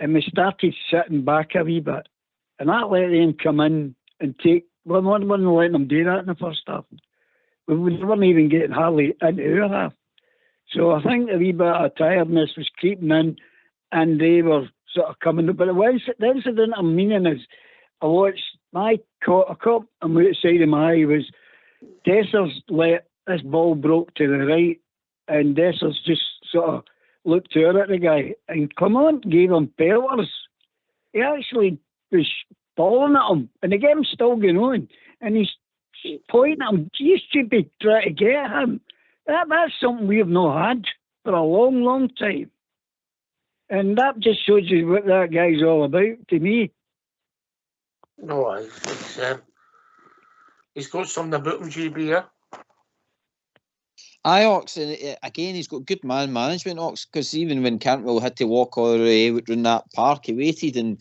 and we started sitting back a wee bit, and that let them come in and take. We weren't letting them do that in the first half. We weren't even getting hardly into our half. So I think a wee bit of tiredness was creeping in, and they were sort of coming. But the incident I'm meaning is, I watched a cup on the side of my eye was Dessers let this ball broke to the right, and Dessers just sort of looked over at the guy, and Clement gave him pelters. He actually was falling at him, and the game's still going on, and he's pointing at him. You should be trying to get him. That's something we've not had for a long, long time. And that just shows you what that guy's all about, to me. No, he's got something about him, GB, yeah? Ox, and again, he's got good man management, Ox, because even when Cantwell had to walk all the way around that park, he waited and,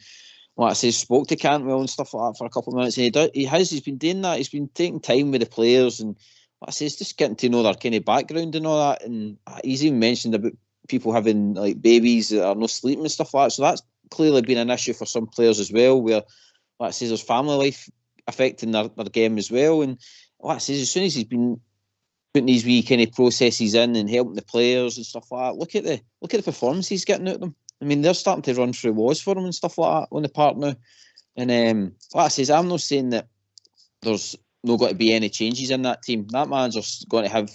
spoke to Cantwell and stuff like that for a couple of minutes. And he's been doing that. He's been taking time with the players and, just getting to know their kind of background and all that. And he's even mentioned about people having like babies that are not sleeping and stuff like that. So that's clearly been an issue for some players as well, where, there's family life affecting their game as well. And, as soon as he's been putting these wee kind of processes in and helping the players and stuff like that, look at the performance he's getting out of them. I mean, they're starting to run through walls for him and stuff like that on the park now. And I'm not saying that there's not going to be any changes in that team. That manager's going to have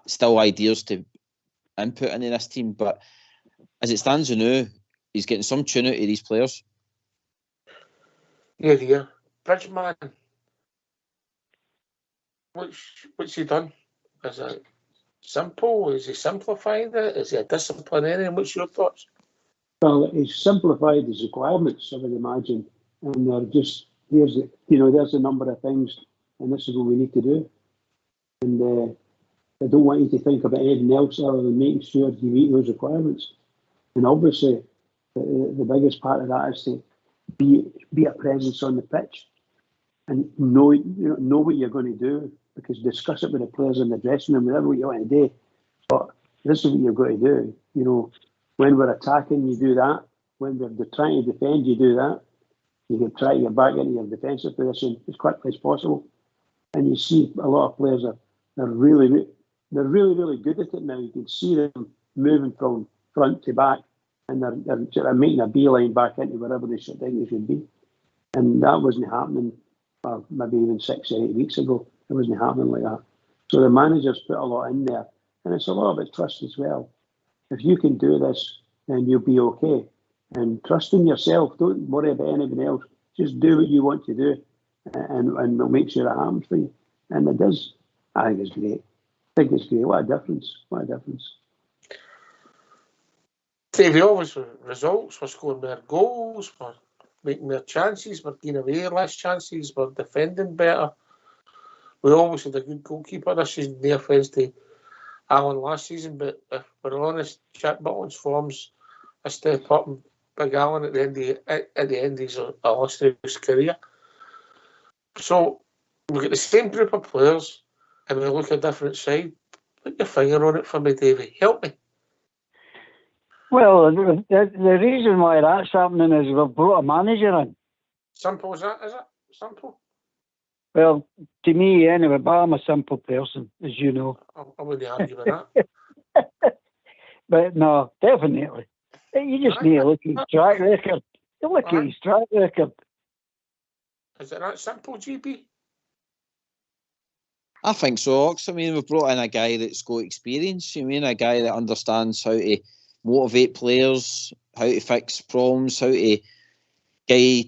still ideas to input into this team, but as it stands now, he's getting some tune out of these players. Yeah. Bridgeman, what's he done? Is it simple? Is he simplified it? Is he a disciplinarian? What's your thoughts? Well, he's simplified his requirements, I would imagine, and they're just there's a number of things, and this is what we need to do. And I don't want you to think about anything else other than making sure you meet those requirements. And obviously, the biggest part of that is to be a presence on the pitch and know what you're going to do, because discuss it with the players in the dressing room, whatever you want to do. But this is what you're going to do. When we're attacking, you do that. When we're trying to defend, you do that. You can try to get back into your defensive position as quickly as possible. And you see a lot of players they're really good at it now. You can see them moving from front to back, and they're making a beeline back into wherever they should be. And that wasn't happening maybe even 6 or 8 weeks ago. It wasn't happening like that. So the managers put a lot in there, and it's a lot about trust as well. If you can do this, then you'll be okay. And trust in yourself. Don't worry about anything else. Just do what you want to do, and we'll make sure it happens for you. And it does. I think it's great. What a difference. Davey, always results. We're scoring more goals. We're making more chances. We're getting away less chances. We're defending better. We always had a good goalkeeper this season. No offence to Alan last season, but if we're honest, Jack Butland's form's a step up, and Big Alan at the end of his illustrious career. So we've got the same group of players, and we look a different side. Put your finger on it for me, Davey. Help me. Well, the reason why that's happening is we've brought a manager in. Simple as that, is it? Simple? Well, to me, anyway, but I'm a simple person, as you know. I wouldn't argue with that. But no, definitely. You just need to look at his track record. Look at his track record. Is it that simple, GB? I think so, Ox. I mean, we've brought in a guy that's got experience. I mean, a guy that understands how to motivate players, how to fix problems, how to give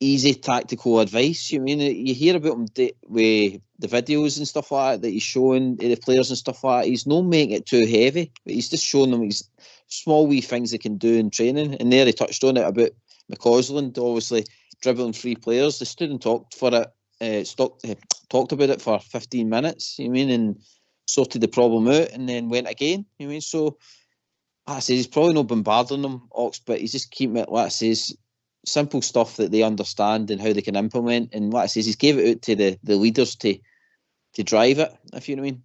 easy tactical advice. You mean, you hear about him with the videos and stuff like that he's showing the players and stuff like that. He's not making it too heavy, but he's just showing them these small wee things they can do in training. And there he touched on it about McCausland, obviously dribbling 3 players. They stood and talked about it for 15 minutes. You mean, and sorted the problem out, and then went again. You mean, so I say he's probably not bombarding them, Ox, but he's just keeping it, simple stuff that they understand and how they can implement. And he's gave it out to the leaders to drive it, if you know what I mean.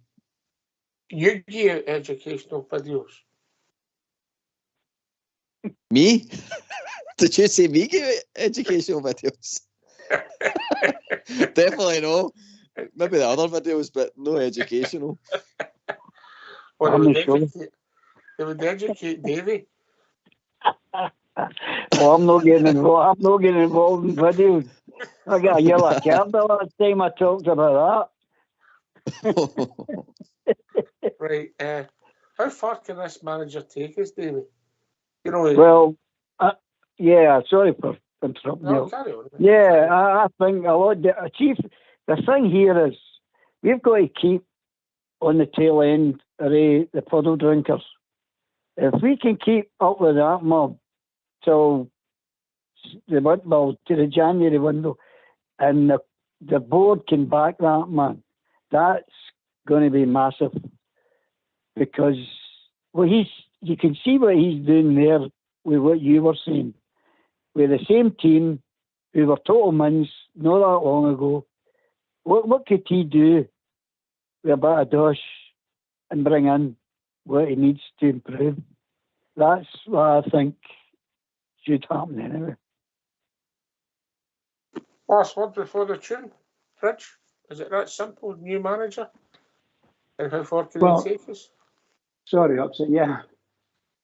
You give educational videos. Me? Did you say me give educational videos? Definitely no. Maybe the other videos, but no educational. Well, they would educate Davey. Well, Oh, I'm not getting involved. I'm not getting involved in videos. I got a yellow card the last time I talked about that. Right. How far can this manager take us, David? You know. Well, yeah. Sorry for interrupting No, you. carry on. Yeah, I think a lot. Chief, the thing here is we've got to keep on the tail end of the puddle drinkers. If we can keep up with that mob till to the January window, and the board can back that, man, that's going to be massive. Because you can see what he's doing there with what you were saying. With the same team who were total mins not that long ago, what could he do with a bit of dash and bring in what he needs to improve? That's what I think should happen anyway. Last word before the tune, Rich. Is it that simple? New manager, and how far can he take us? Sorry, upset. Yeah,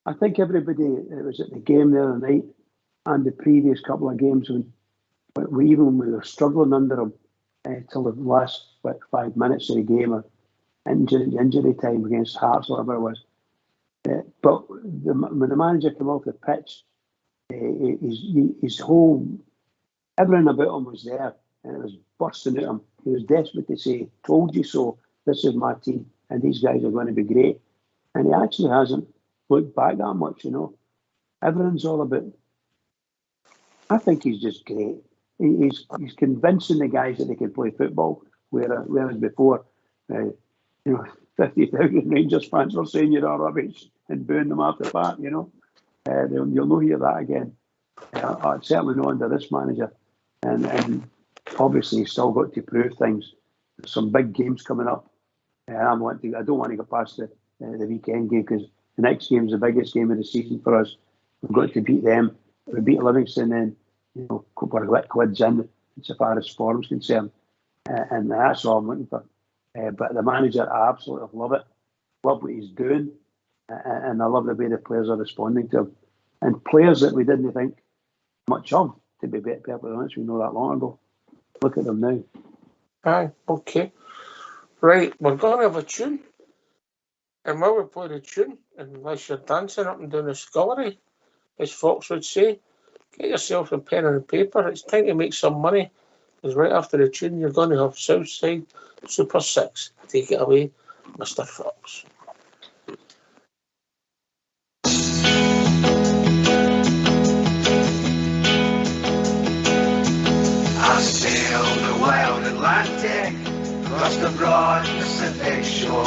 I think everybody it was at the game the other night and the previous couple of games when we were struggling under him till the last 5 minutes of the game or injury time against Hearts, whatever it was. But when the manager came off the pitch, his whole everything about him was there, and it was bursting at him. He was desperate to say, "Told you so. This is my team, and these guys are going to be great." And he actually hasn't looked back that much, you know. Everything's all about. I think he's just great. He's convincing the guys that they can play football, whereas before, 50,000 Rangers fans were saying you're all rubbish and booing them off the park, you know. You'll not hear that again. Certainly not under this manager. And obviously he's still got to prove things. There's some big games coming up. I don't want to go past the weekend game because the next game is the biggest game of the season for us. We've got to beat them. We beat Livingston, then we're quids in as far as form's concerned, and that's all I'm looking for. But the manager, I absolutely love it. Love what he's doing, and I love the way the players are responding to him, and players that we didn't think much of. To be perfectly honest, we know that long ago. Look at them now. Aye, okay. Right, we're going to have a tune. And while we play the tune, unless you're dancing up and down the scullery, as Fox would say, get yourself a pen and paper. It's time to make some money. Because right after the tune, you're going to have Southside Super 6. Take it away, Mr. Fox. I sailed the wild Atlantic, across the broad Pacific shore.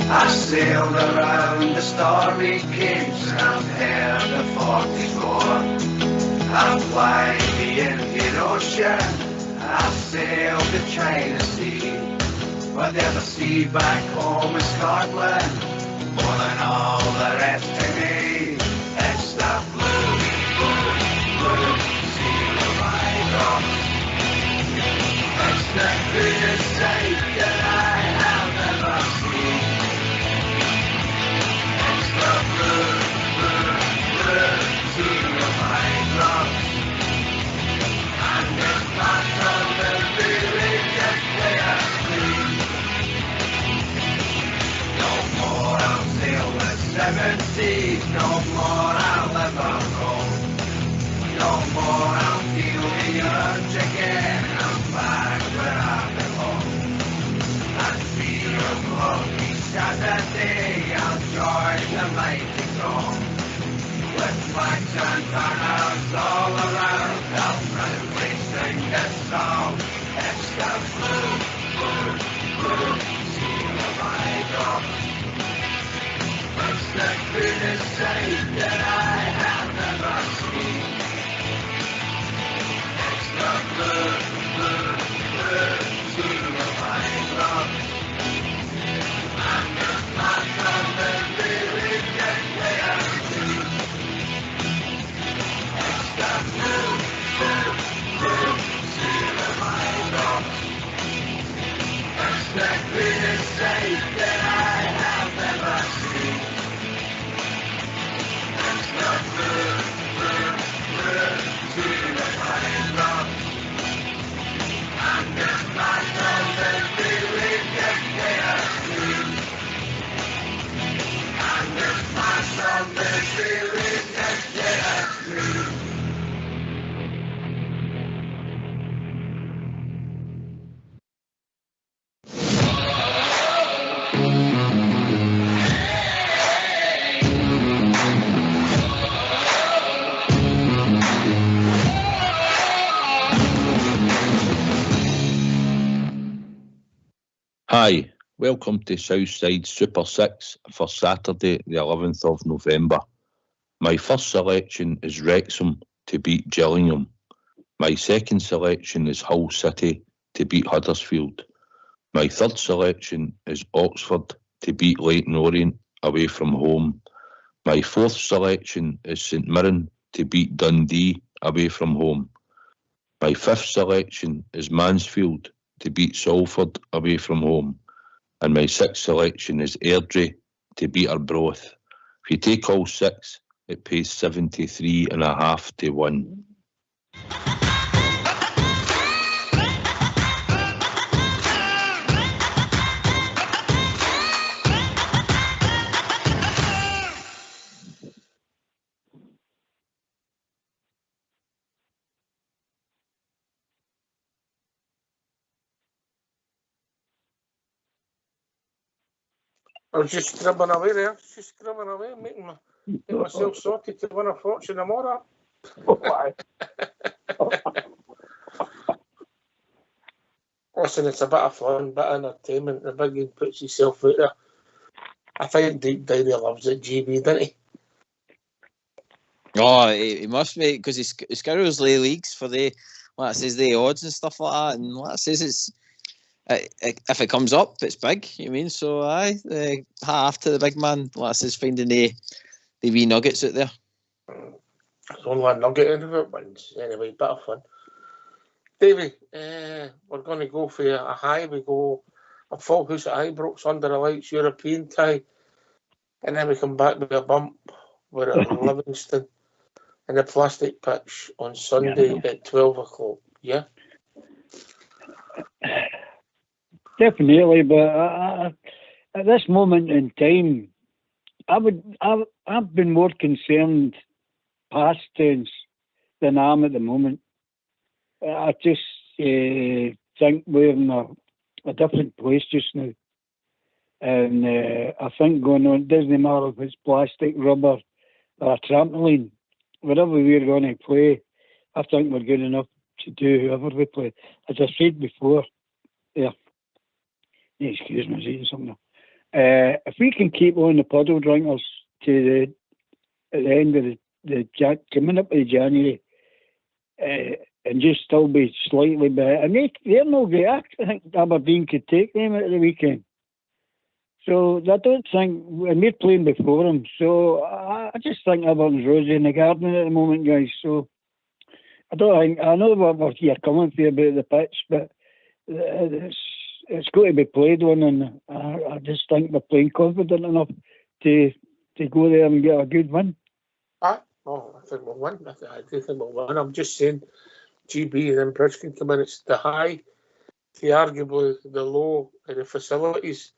I sailed around the stormy capes, and I've heard the 40s roar. I've flied the Indian Ocean, I've sailed the China Sea, but there's a sea back home in Scotland, more than all the rest to me. It's the blue, blue, blue sea of my rock. It's the greatest sight that I have ever seen. It's the blue, blue, blue sea of my rock. And this battle will be raged clearly. No more I'll sail the 7 seas, no more I'll ever Hi, welcome to Southside Super 6 for Saturday the 11th of November. My first selection is Wrexham to beat Gillingham. My second selection is Hull City to beat Huddersfield. My third selection is Oxford to beat Leyton Orient away from home. My fourth selection is St Mirren to beat Dundee away from home. My fifth selection is Mansfield to beat Salford away from home. And my sixth selection is Airdrie to beat Arbroath. If you take all six, it pays 73.5 to 1. I was just scribbling away there, making myself sorted to win a fortune tomorrow. Listen, it's a bit of fun, bit of entertainment. The big game puts himself out there. I think deep down he loves it, GB, doesn't he? Oh, he must, mate, because he scours lay leagues for the, like I says, the odds and stuff like that. And like I says, it's if it comes up, it's big. You mean so? Half to the big man. Like I says, finding the wee nuggets out there. There's only one nugget out of it, but anyway, bit of fun. Davey, we're going to go for a high. We go a full house at Ibrox under the lights, European tie, and then we come back with a bump. We're at Livingston in the plastic pitch on Sunday at 12 o'clock. Yeah. Definitely, but at this moment in time, I've been more concerned past tense than I am at the moment. I just think we're in a different place just now, and I think going on, it doesn't matter if it's plastic, rubber, or a trampoline, whatever we're going to play, I think we're good enough to do whoever we play. As I said before, excuse me, I was eating something. If we can keep on the puddle drinkers to at the end of coming up to January, and just still be slightly better, and they're no great. I think Aberdeen could take them at the weekend. So I don't think, and we're playing before them. So I just think Aberdeen's rosy in the garden at the moment, guys. So I know what you're coming for about the pitch, but it's got to be played on, and I just think we're playing confident enough to go there and get a good win. I think we'll win. I do think we'll win. I'm just saying, GB and then Bridge can come in. It's the high, the arguably the low, and the facilities.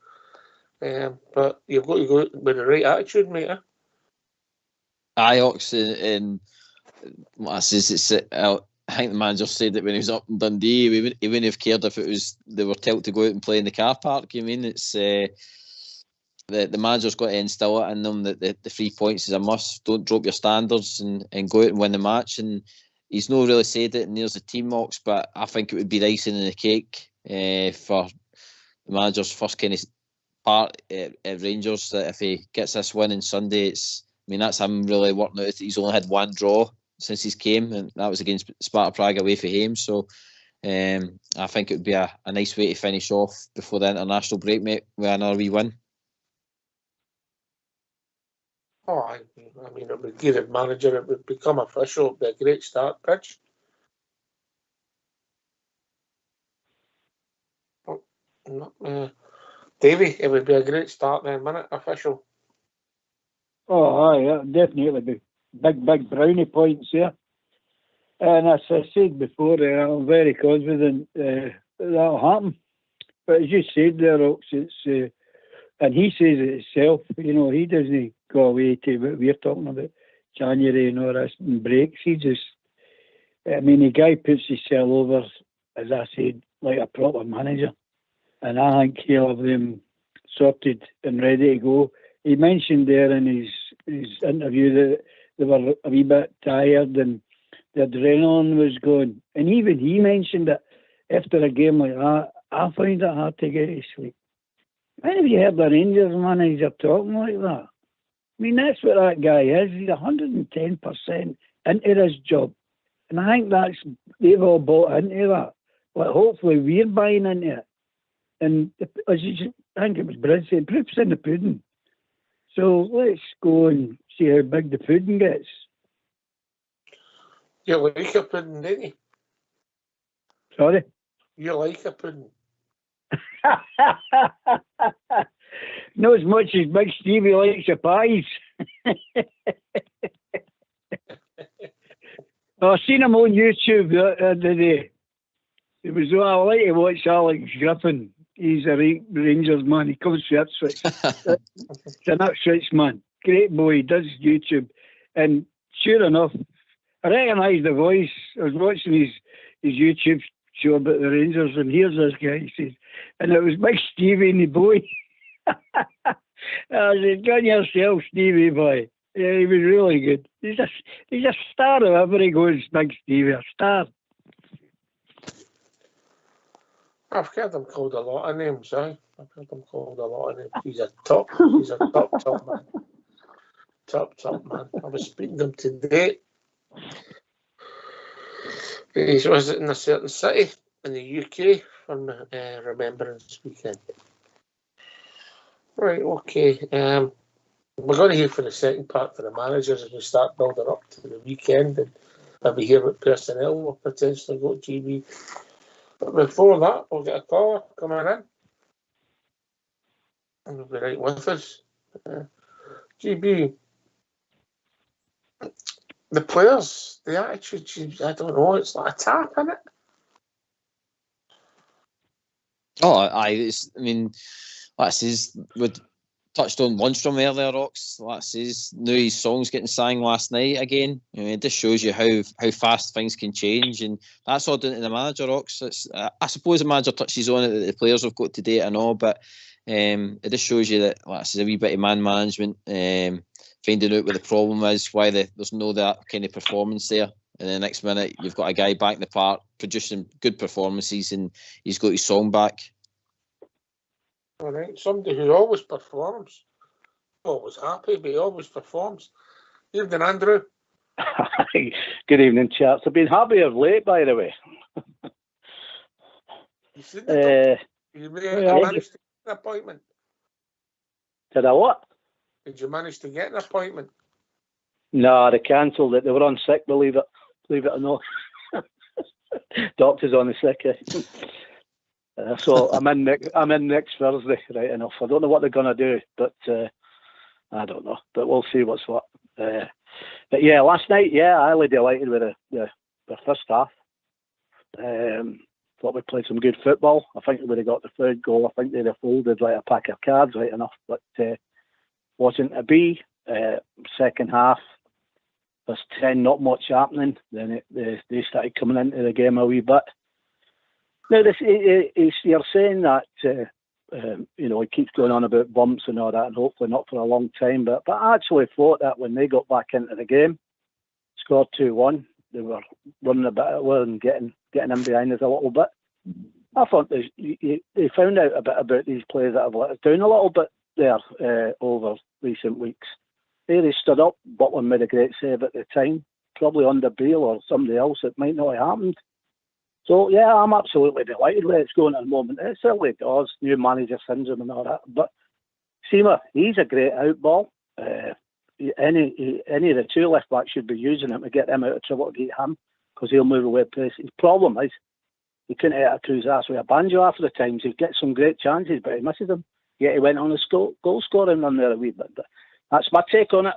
But you've got to go with the right attitude, mate. Ox and what I says, it's I think the manager said that when he was up in Dundee, he wouldn't have cared if it was they were told to go out and play in the car park. You mean it's the manager's got to instill it in them that the 3 points is a must. Don't drop your standards and go out and win the match. And he's not really said it, and there's the team, Ox, but I think it would be the icing in the cake for the manager's first kind of part at Rangers, that if he gets this win on Sunday, that's him really working out. He's only had one draw since he's came, and that was against Sparta Prague away for him. So I think it would be a nice way to finish off before the international break, mate, with another wee win. Oh, I mean, it would give it manager, it would become official, it would be a great start, Bridge. Davey, it would be a great start then, wouldn't it? Official. Oh, aye, definitely be big brownie points there. And as I said before, I'm very confident that'll happen. But as you said there, Ox, it's and he says it himself. He doesn't go away to what we're talking about, January and all this and breaks. He just, the guy puts himself over, as I said, like a proper manager. And I think he'll have them sorted and ready to go. He mentioned there in his interview that they were a wee bit tired and the adrenaline was going. And even he mentioned that after a game like that, I find it hard to get to sleep. When have you heard the Rangers manager talking like that? I mean, that's what that guy is. He's 110% into his job. And I think they've all bought into that. Well, hopefully we're buying into it. And as I think it was Brad said, proof's in the pudding. So let's go and see how big the pudding gets. You like a pudding, don't you? Sorry? You like a pudding. Not as much as Big Stevie likes the pies. I seen him on YouTube the other day. It was, I like to watch Alex Griffin. He's a Rangers man. He comes from Ipswich. He's an Ipswich man. Great boy. He does YouTube. And sure enough, I recognised the voice. I was watching his YouTube show about the Rangers, and here's this guy, he says, and it was Big Stevie and the boy. I said, "Gun yourself, Stevie boy." Yeah, he was really good. He's a star wherever he goes, Big Stevie, a star. I've heard him called a lot of names, eh? I've heard him called a lot of names. He's a top man. Top man. I was speaking to him today. He was in a certain city in the UK on Remembrance Weekend. Right, okay. We're going to hear from the second part for the managers as we start building up to the weekend, and maybe hear what personnel will potentially go to GB. But before that, we'll get a caller coming in, and he'll be right with us. GB, the players, the attitude, I don't know, it's like a tap, isn't it? Oh, I mean, like I says, we touched on Lundstrom earlier, Rox. Like I says, knew his songs getting sang last night again. I mean, it just shows you how fast things can change, and that's all down to the manager, Rox. I suppose the manager touches on it that the players have got to do it and all, but it just shows you that, like I says, a wee bit of man management, finding out what the problem is, why there's no that kind of performance there. And the next minute, you've got a guy back in the park producing good performances, and he's got his song back. All right, somebody who always performs, always happy, but he always performs. Evening, Andrew. Good evening, chaps. I've been happy of late, by the way. You seen the you managed to get an appointment? Did I what? Did you manage to get an appointment? No, they cancelled it. They were on sick, believe it or not. Doctor's on the sick. So I'm in next Thursday, right enough. I don't know what they're going to do, but I don't know. But we'll see what's what. But yeah, last night, highly delighted with the first half. Thought we played some good football. I think we would have got the third goal. I think they'd have folded like a pack of cards, right enough. But wasn't to be. Second half, there's 10, not much happening. Then they started coming into the game a wee bit. Now, you're saying that, he keeps going on about bumps and all that, and hopefully not for a long time. But I actually thought that when they got back into the game, scored 2-1, they were running a bit well and getting in behind us a little bit. I thought they found out a bit about these players that have let us down a little bit there over recent weeks. They stood up. Butland made a great save at the time, probably under Beale or somebody else. It might not have happened. So, yeah, I'm absolutely delighted with it's going at the moment. It certainly does, new manager syndrome and all that. But Seema, he's a great out ball. Any of the two left backs should be using him to get them out of trouble to get him, because he'll move away pace. His problem is he couldn't hit a crew's ass with a banjo half of the times. He gets some great chances, but he misses them. Yet he went on a goal scoring run there a wee bit. But that's my take on it.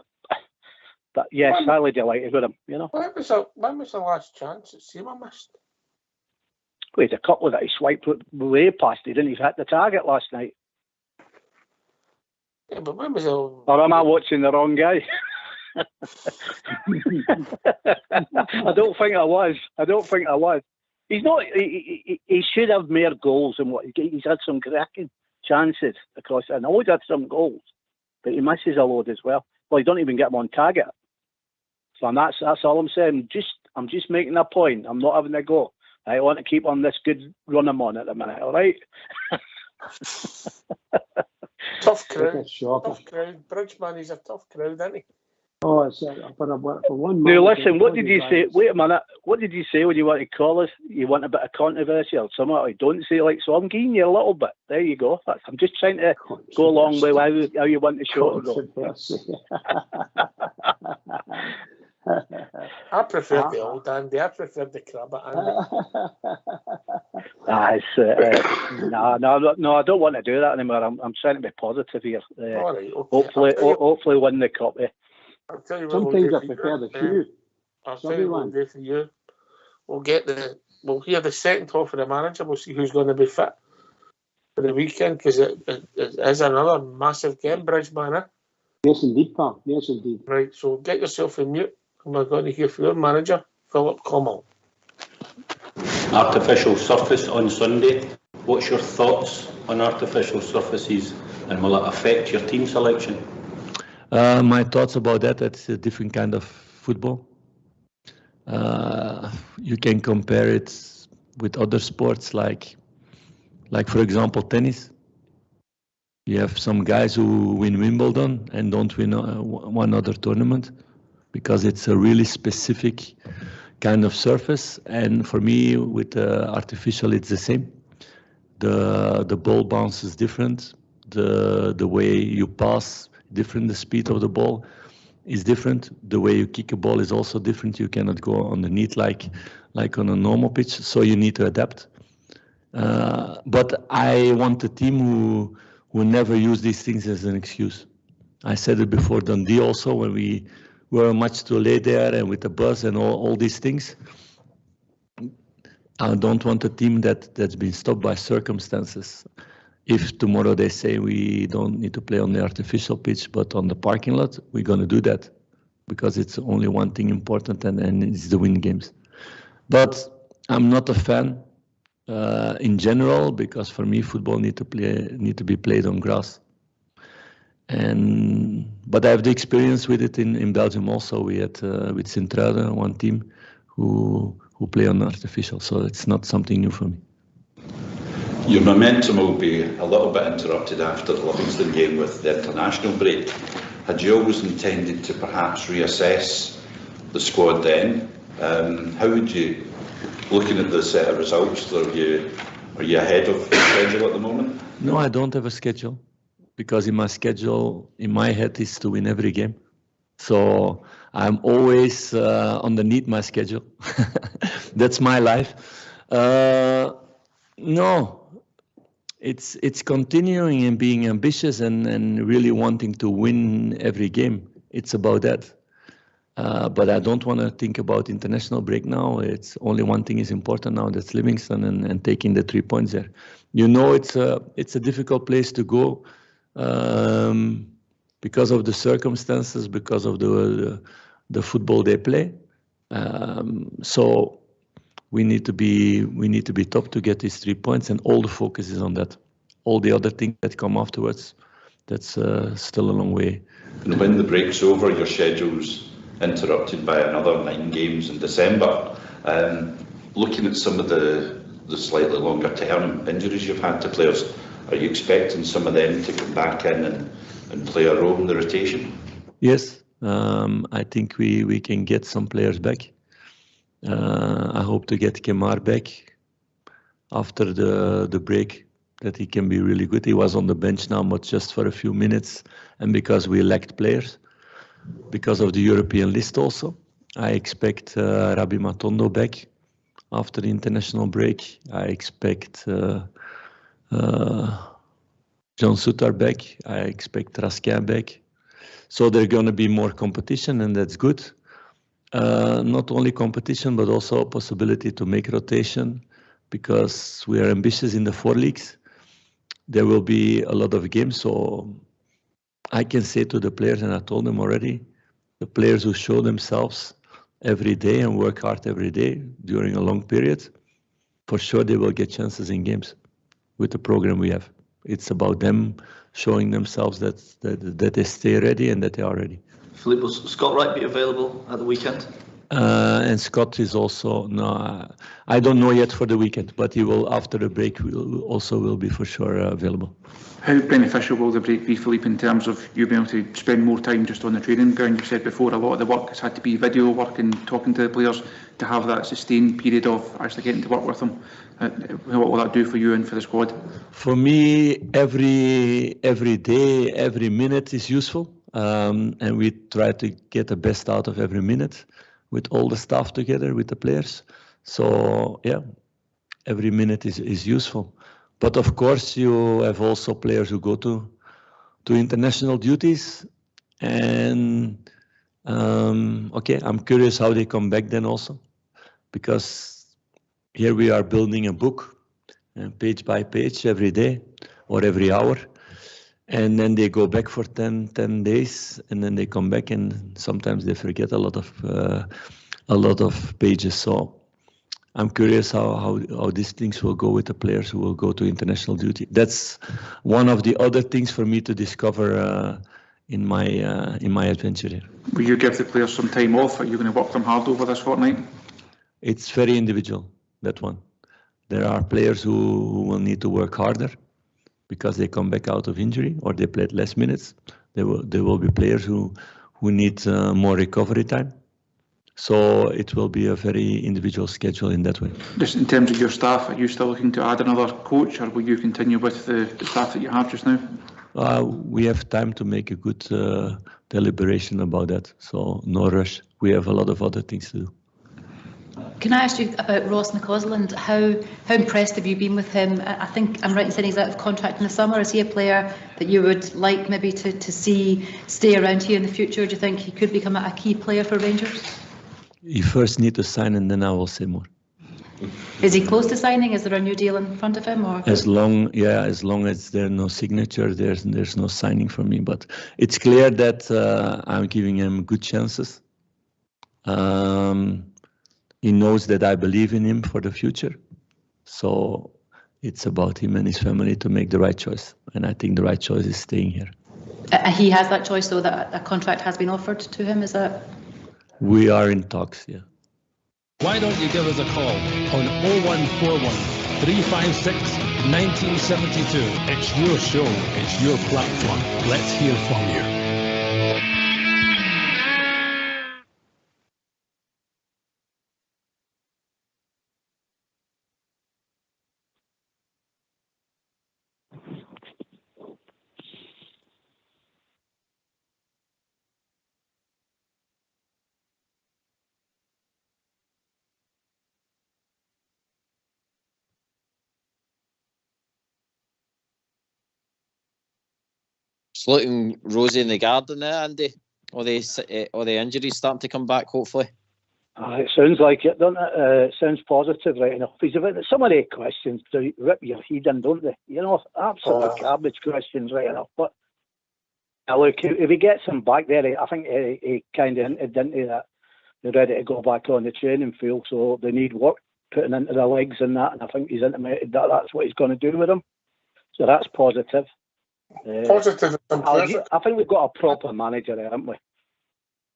But yes, highly delighted with him, When was the last chance that Seema missed? Well, he had a couple that he swiped way past. He didn't even hit the target last night. Yeah, but when was Or am I watching the wrong guy? I don't think I was. He's not. He should have more goals than what he's had. Some cracking chances across. I know he's had some goals, but he misses a load as well. Well, he don't even get him on target. So that's all I'm saying. I'm just making a point. I'm not having a go. I want to keep on this good run I'm on at the minute. All right. Tough crowd. Like a shocker. Tough crowd. Bridgeman is a tough crowd, isn't he? Oh, it's for one. Now listen, what did you say? Wait a minute. What did you say when you want to call us? You want a bit of controversy or something? I don't say like so. I'm giving you a little bit. There you go. I'm just trying to go along with how you want the show to go. I prefer the old Andy. I prefer the Crabbit Andy. No, I don't want to do that anymore. I'm trying to be positive here. All right, okay. Hopefully win the cup. I'll tell you what Sometimes we'll I do prefer the for shoe. you. I'll tell you what we'll do for you. We'll hear the second half of the manager. We'll see who's going to be fit for the weekend, because it is another massive game, Bridgeman. Eh? Yes, indeed, pal. Yes, indeed. Right, so get yourself in mute, and we're going to hear from your manager, Philip Commell. Artificial surface on Sunday. What's your thoughts on artificial surfaces, and will it affect your team selection? My thoughts about that, it's a different kind of football. You can compare it with other sports like for example, tennis. You have some guys who win Wimbledon and don't win one other tournament because it's a really specific kind of surface. And for me, with artificial, it's the same. The ball bounce is different. The way you pass different. The speed of the ball is different. The way you kick a ball is also different. You cannot go underneath like on a normal pitch. So you need to adapt. But I want a team who never use these things as an excuse. I said it before Dundee also, when we were much too late there and with the bus and all these things. I don't want a team that's been stopped by circumstances. If tomorrow they say we don't need to play on the artificial pitch but on the parking lot, we're going to do that because it's only one thing important, and it's the win games. But I'm not a fan in general, because for me football need to be played on grass. But I have the experience with it in Belgium also. We had with Sint-Truiden one team who play on artificial, so it's not something new for me. Your momentum will be a little bit interrupted after the Livingston game with the international break. Had you always intended to perhaps reassess the squad then? How would you, looking at the set of results, are you ahead of the schedule at the moment? No, I don't have a schedule, because in my schedule, in my head, is to win every game. So I'm always underneath my schedule. That's my life. No, it's continuing and being ambitious and really wanting to win every game. It's about that. But I don't want to think about international break now. It's only one thing is important now. That's Livingston and taking the 3 points there. You know, it's a difficult place to go because of the circumstances, because of the football they play. So we need to be top to get these 3 points, and all the focus is on that. All the other things that come afterwards, that's still a long way. And when the break's over, your schedule's interrupted by another 9 games in December. Looking at some of the slightly longer term injuries you've had to players, are you expecting some of them to come back in and play a role in the rotation? Yes, I think we can get some players back. I hope to get Kemar back after the break, that he can be really good. He was on the bench now, but just for a few minutes, and because we lacked players, because of the European list also. I expect Rabbi Matondo back after the international break. I expect John Sutar back. I expect Raskin back. So there's going to be more competition, and that's good. Not only competition, but also a possibility to make rotation, because we are ambitious in the 4 leagues. There will be a lot of games, so I can say to the players, and I told them already, the players who show themselves every day and work hard every day during a long period, for sure they will get chances in games with the program we have. It's about them showing themselves that they stay ready and that they are ready. Philippe, will Scott Wright be available at the weekend? And Scott is also I don't know yet for the weekend, but he will after the break will be for sure available. How beneficial will the break be, Philippe, in terms of you being able to spend more time just on the training ground? You said before a lot of the work has had to be video work and talking to the players. To have that sustained period of actually getting to work with them, what will that do for you and for the squad? For me, every day, every minute is useful, and we try to get the best out of every minute with all the staff together, with the players. So yeah, every minute is useful. But of course, you have also players who go to international duties, and okay, I'm curious how they come back then also, because here we are building a book, page by page every day or every hour, and then they go back for 10 days, and then they come back, and sometimes they forget a lot of pages. So I'm curious how these things will go with the players who will go to international duty. That's one of the other things for me to discover in my adventure here. Will you give the players some time off? Are you going to work them hard over this fortnight? It's very individual, that one. There are players who will need to work harder because they come back out of injury or they played less minutes. There will be players who need more recovery time. So it will be a very individual schedule in that way. Just in terms of your staff, are you still looking to add another coach, or will you continue with the staff that you have just now? We have time to make a good deliberation about that, so no rush. We have a lot of other things to do. Can I ask you about Ross McCausland? How impressed have you been with him? I think I'm right in saying he's out of contract in the summer. Is he a player that you would like maybe to see stay around here in the future? Do you think he could become a key player for Rangers? You first need to sign, and then I will say more. Is he close to signing? Is there a new deal in front of him? Or as long as there's no signature, there's no signing for me. But it's clear that I'm giving him good chances. He knows that I believe in him for the future. So it's about him and his family to make the right choice. And I think the right choice is staying here. He has that choice, though, that a contract has been offered to him, is that? We are in talks, yeah. Why don't you give us a call on 0141 356 1972. It's your show, it's your platform. Let's hear from you. It's looking rosy in the garden there, Andy. All the injuries starting to come back, hopefully. It sounds like it, doesn't it? It sounds positive, right enough. Some of the questions rip your head in, don't they? You know, absolute garbage questions, right enough. But look, if he gets him back there, I think he kind of hinted into that. They're ready to go back on the training field, so they need work putting into their legs and that. And I think he's intimated that that's what he's going to do with them. So that's positive. Positive. I think we've got a proper manager there, haven't we?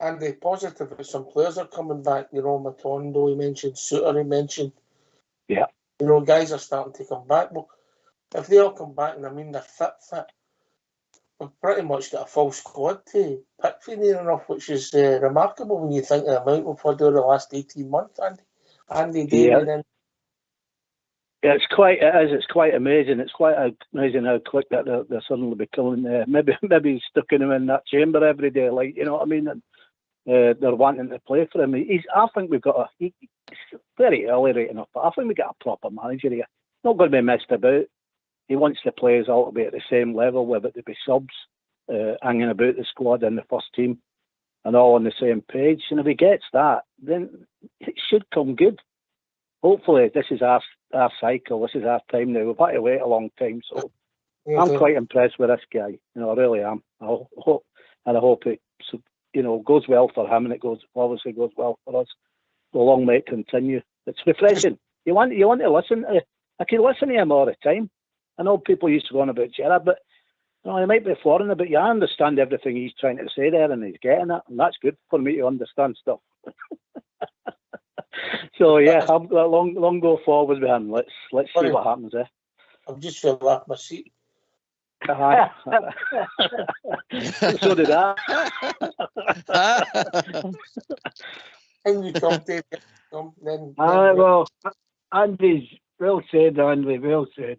And the positive is some players are coming back. You know, Matondo, he mentioned, Suter, he mentioned. Yeah. You know, guys are starting to come back. Well, if they all come back, and I mean they're fit, we've pretty much got a full squad to pick for near enough, which is remarkable when you think of the amount we've had over the last 18 months, Andy David. Yeah. It's quite amazing. It's quite amazing how quick that they're suddenly becoming. Maybe sticking him in that chamber every day, like, you know what I mean. And they're wanting to play for him. I think we've got he's very early right enough, but I think we got a proper manager here. Not going to be messed about. He wants the players all to be at the same level, whether it be subs, hanging about the squad and the first team, and all on the same page. And if he gets that, then it should come good. Hopefully, this is our cycle. This is our time now. We've had to wait a long time, so I'm quite impressed with this guy. You know, I really am. I hope it, you know, goes well for him, and it obviously goes well for us. So long may it continue. It's refreshing. You want to listen to. I can listen to him all the time. I know people used to go on about Gerrard, but you know, he might be foreign, but you understand everything he's trying to say there, and he's getting it, and that's good for me to understand stuff. So yeah, I've got a long go forward with him. Let's see what happens there. I'm just fell off my seat. Aye. So did I. And you come, Dave. Then. Well, Andy's well said, Andy. Well said.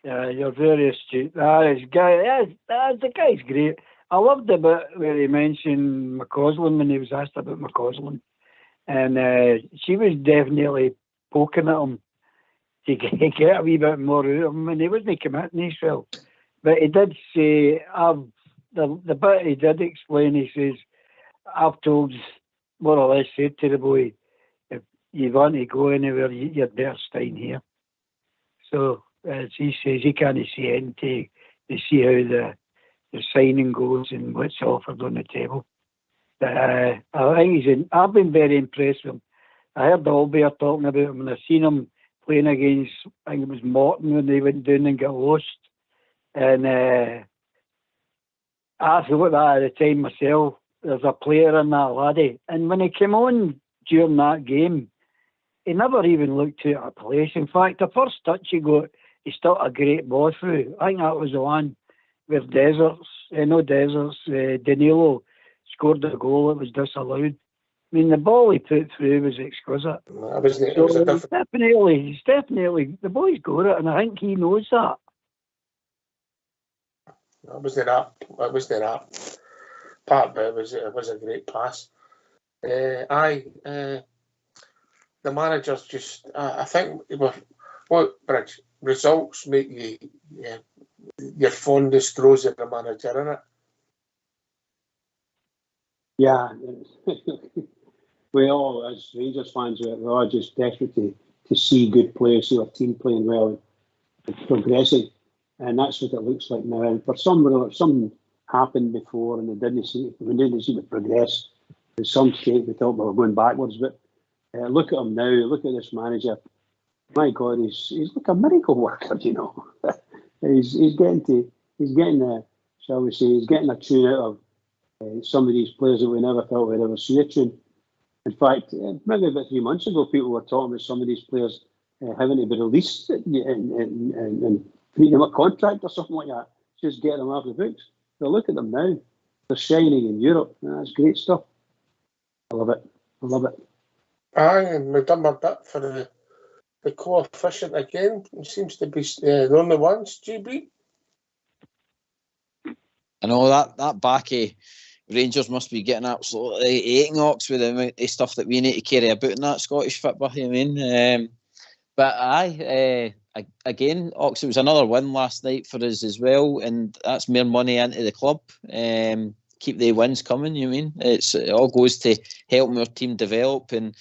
You're very astute. The guy's great. I loved the bit where he mentioned McCausland when he was asked about McCausland. And she was definitely poking at him to get a wee bit more out of him. And he wasn't committing himself. But he did say, the bit he did explain, he says, I've told, more or less said to the boy, if you want to go anywhere, you're better staying here. So, as he says, he can't see anything to see how the signing goes and what's offered on the table. I think I've been very impressed with him. I heard the Albert talking about him, and I seen him playing against, I think it was Morton when they went down and got lost. And I thought that at the time myself, there's a player in that laddie. And when he came on during that game, he never even looked out of place. In fact, the first touch he got, he stuck a great ball through. I think that was the one where Danilo scored a goal that was disallowed. I mean, the ball he put through was exquisite. He's definitely, the boy's got it, and I think he knows that. That was the part, but it was a great pass. The managers just, I think, Bridge, results make you, your fondest throws at the manager, innit? Yeah. We all, as Rangers fans, we're all just desperate to see good players, see our team playing well and progressing. And that's what it looks like now. And for something happened before and we didn't see it progress. At some stage we thought we were going backwards. But look at him now, look at this manager. My God, he's like a miracle worker, you know. he's getting shall we say, he's getting a tune out of some of these players that we never thought we'd ever see a tune. In fact, maybe about 3 months ago, people were talking about some of these players having to be released and treating them a contract or something like that. Just get them off the books. But look at them now. They're shining in Europe. That's great stuff. I love it. Aye, and we've done a bit for the coefficient again. It seems to be the only ones, GB. I know that backy Rangers must be getting absolutely eating ox with the amount of stuff that we need to carry about in that Scottish football, you mean? But again, Ox, it was another win last night for us as well, and that's more money into the club. Keep the wins coming, you mean? It all goes to helping our team develop, and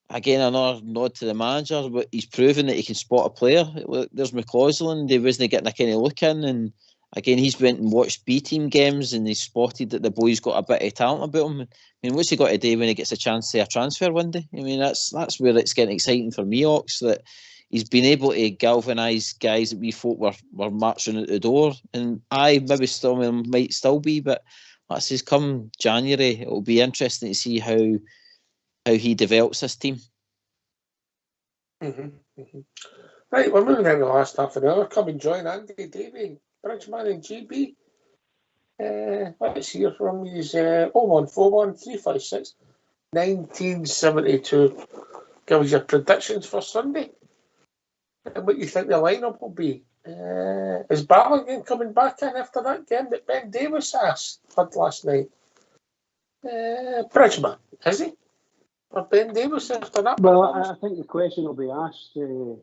again, another nod to the manager, but he's proven that he can spot a player. There's McCausland, he wasn't getting a kind of look in, and again, he's went and watched B-team games and he's spotted that the boy's got a bit of talent about him. I mean, what's he got to do when he gets a chance to a transfer window? I mean, that's where it's getting exciting for me, Ox, that he's been able to galvanise guys that we thought were marching out the door. And maybe still might still be, but that's just come January. It'll be interesting to see how he develops this team. Right, we're moving into the last half an hour. Come and join Andy, Davey, Bridgeman and GB. Let's hear from you. 0141 356 1972. Give us your predictions for Sunday and what you think the lineup will be. Is Balogun coming back in after that game that Ben Davis had last night? Bridgeman, is he? Or Ben Davis after that? Well, I think the question will be asked, is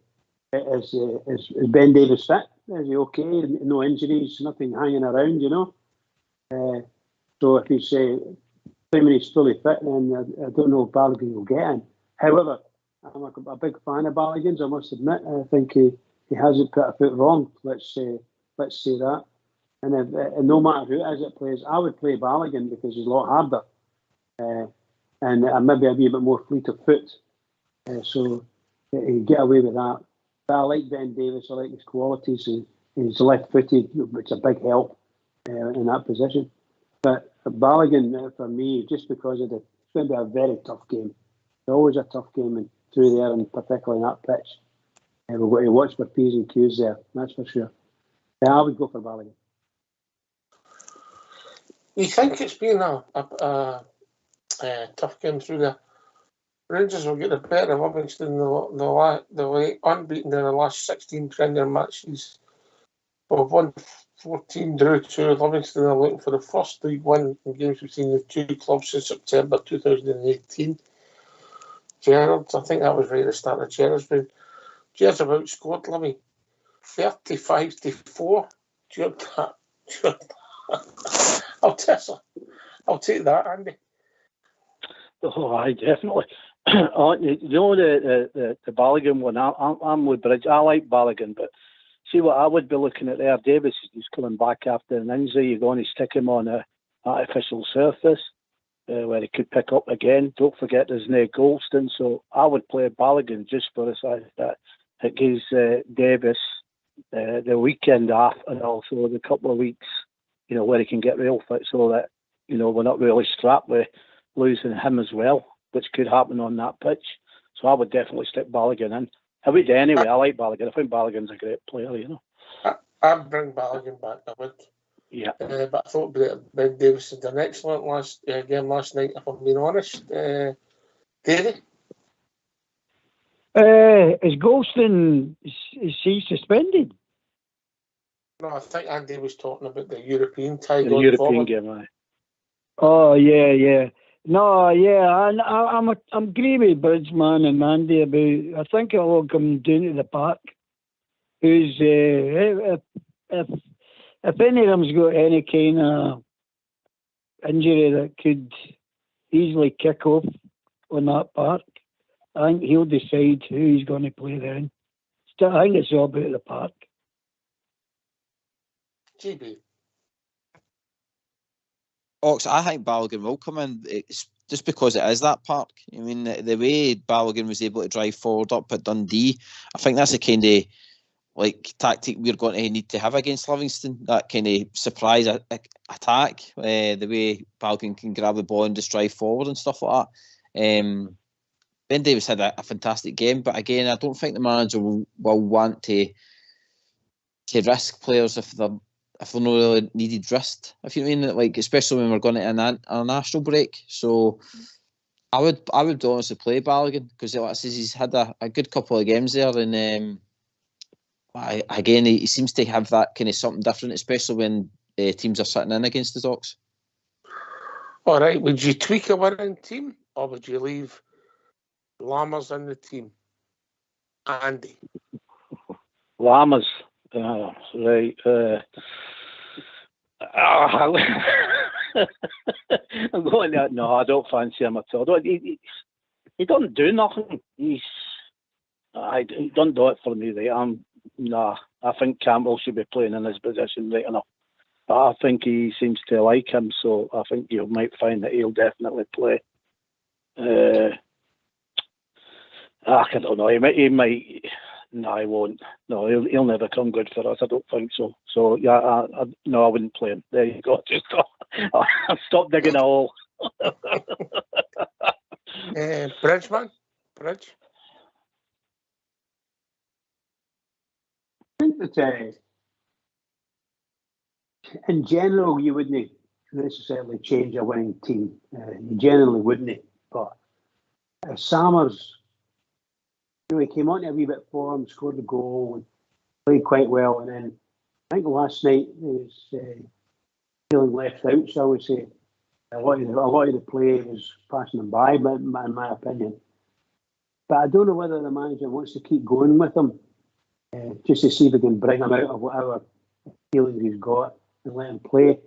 Ben Davis fit? Is he okay? No injuries, nothing hanging around, you know? So if he's when he's fully fit, then I don't know if Balogun will get in. However, I'm a big fan of Balogun's, I must admit. I think he hasn't put a foot wrong. Let's say that. And no matter who it is that plays, I would play Balogun because he's a lot harder. And maybe a wee bit more fleet of foot. So you get away with that. But I like Ben Davis, I like his qualities. He's left-footed, which is a big help in that position. But Balogun, for me, just because it's going to be a very tough game. always a tough game and through there, and particularly on that pitch. We've got to watch for P's and Q's there, that's for sure. Yeah, I would go for Balogun. You think it's been a tough game through there? Rangers will get the better of Livingston. The unbeaten in the last 16 Premier matches. We've won 14, drew 2. Livingston are looking for the first league win in games between the two clubs since September 2018. Gerrard, I think that was right at the start of Gerrard's been. Gerrard's have outscored Livy 35-4. I'll take that, Andy. Oh, aye, definitely. You know the Balogun one. I'm with Bridge. I like Balogun, but see what I would be looking at there. Davis is coming back after an injury. You're going to stick him on an artificial surface where he could pick up again. Don't forget there's no Goldston, so I would play Balogun just for the side that it gives Davis the weekend off and also the couple of weeks, where he can get real fit, so that we're not really strapped with losing him as well, which could happen on that pitch. So I would definitely stick Balogun in. I would anyway. I like Balogun. I think Balogun's a great player, I'd bring Balogun back, I would. Yeah. But I thought Ben Davis did an excellent game last night, if I'm being honest. Davey? Is Goldston, is he suspended? No, I think Andy was talking about the European tie. The European game, aye. Oh, yeah. No, yeah, I'm agree with Bridgeman and Andy about. I think it'll come down to the park. Who's if any of them's got any kind of injury that could easily kick off on that park, I think he'll decide who he's going to play then. I think it's all about the park. GB. Ox, I think Balogun will come in. It's just because it is that park. I mean, the way Balogun was able to drive forward up at Dundee, I think that's the kind of tactic we're going to need to have against Livingston. That kind of surprise attack, the way Balogun can grab the ball and just drive forward and stuff like that. Ben Davis had a fantastic game, but again, I don't think the manager will want to risk players if they're not really needed rest, if you mean, especially when we're going to a national break. So I would honestly play Balogun because he's had a good couple of games there, and again he seems to have that kind of something different, especially when teams are sitting in against the Dogs. All right, would you tweak a winning team or would you leave Lammers in the team? Andy. Lammers. Right. I'm going there. No, I don't fancy him at all. He doesn't do nothing. He doesn't do it for me. I think Campbell should be playing in his position right enough. But I think he seems to like him, so I think you might find that he'll definitely play. I don't know. He might. No, he won't. No, he'll never come good for us. I don't think so. So yeah, no, I wouldn't play him. There you go. Just stop digging a hole. Bridgeman, Bridge. I think that in general you wouldn't necessarily change a winning team. You generally wouldn't. But Summers, he came on to a wee bit form, scored a goal, and played quite well. And then I think last night he was feeling left out, so I would say a lot of the play was passing him by, in my opinion. But I don't know whether the manager wants to keep going with him, just to see if he can bring him out of whatever feelings he's got and let him play.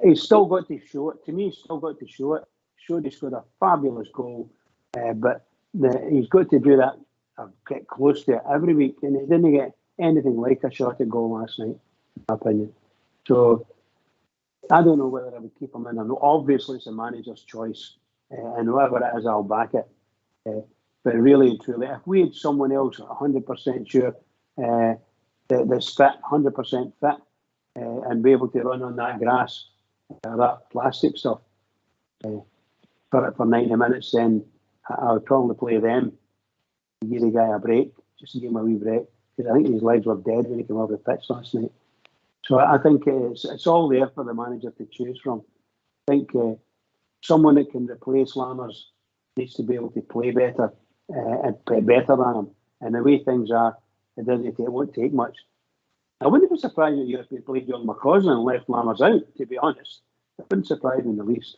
He's still got to show it. To me, he's still got to show it. Showed he scored a fabulous goal, but he's got to do that, get close to it every week, and he didn't get anything like a shot at goal last night, in my opinion. So I don't know whether I would keep him in or not. Obviously, it's the manager's choice, and whoever it is, I'll back it. But really and truly, if we had someone else 100% sure that's fit, 100% fit, and be able to run on that grass, that plastic stuff, for 90 minutes, then I would probably play them. Give the guy a break, just to give him a wee break, because I think his legs were dead when he came off the pitch last night. So I think it's all there for the manager to choose from. I think someone that can replace Lammers needs to be able to play better and play better than him. And the way things are, it won't take much. I wouldn't be surprised if you played John McCausland and left Lammers out, to be honest. It wouldn't surprise me in the least.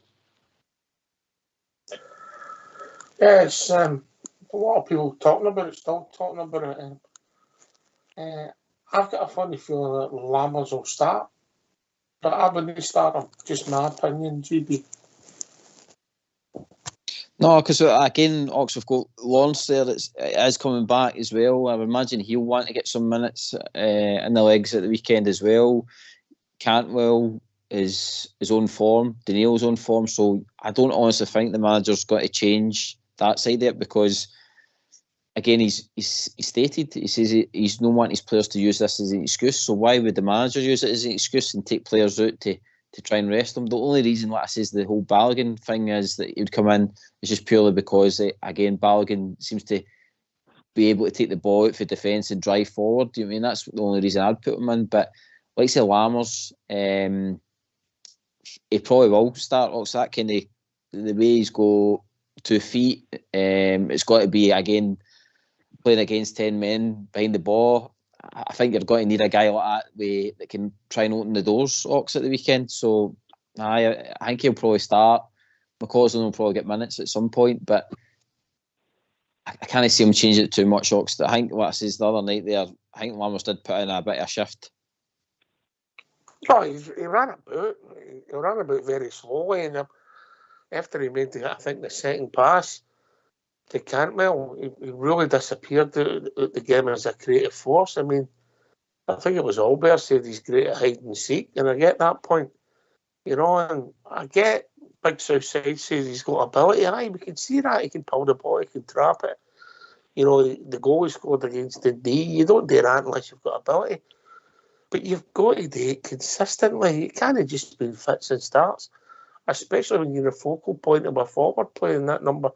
Yeah, it's a lot of people talking about it, still talking about it. I've got a funny feeling that Lammers will start, but I wouldn't start him. Just my opinion, GB. No, because again, Ox have got Lawrence there. It is coming back as well. I would imagine he'll want to get some minutes in the legs at the weekend as well. Cantwell is his own form. Daniel's own form. So I don't honestly think the manager's got to change that side of it, because again, he's stated, he says he's not wanting his players to use this as an excuse. So why would the manager use it as an excuse and take players out to try and rest them? The only reason, like I says, the whole Balogun thing is that he would come in is just purely because, again, Balogun seems to be able to take the ball out for defence and drive forward. Do you know what I mean? That's the only reason I'd put him in. But like I say, Lammers, he probably will start. Also, that kind of the way he's go 2 feet, it's got to be, again, playing against 10 men behind the ball. I think you're going to need a guy like that can try and open the doors, Ox, at the weekend. So I think he'll probably start. McCausland will probably get minutes at some point, but I can't see him changing it too much, Ox. I think what I said the other night there, I think Lammers did put in a bit of a shift. No, he ran about. He ran about very slowly, and after he made the second pass to Cantwell, he really disappeared out the game as a creative force. I mean, I think it was Albert said he's great at hide and seek, and I get that point, and I get Big Southside says he's got ability. Aye, we can see that. He can pull the ball, he can trap it. The goal he scored against Dundee, you don't do that unless you've got ability. But you've got to do it consistently. It can't have just been fits and starts, especially when you're a focal point of a forward playing that number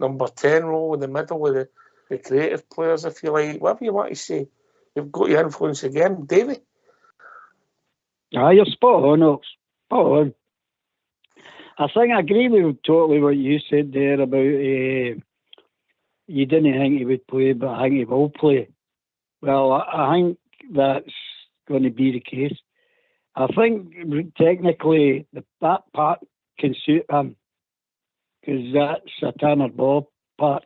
10 role in the middle with the creative players, if you like, whatever you want to say. You've got to influence the game, Davey. Ah, you're spot on, Ox. Spot on. I think I agree with totally what you said there about you didn't think he would play, but I think he will play. Well, I think that's going to be the case. I think technically that park can suit him, because that's a Tanner Ball park,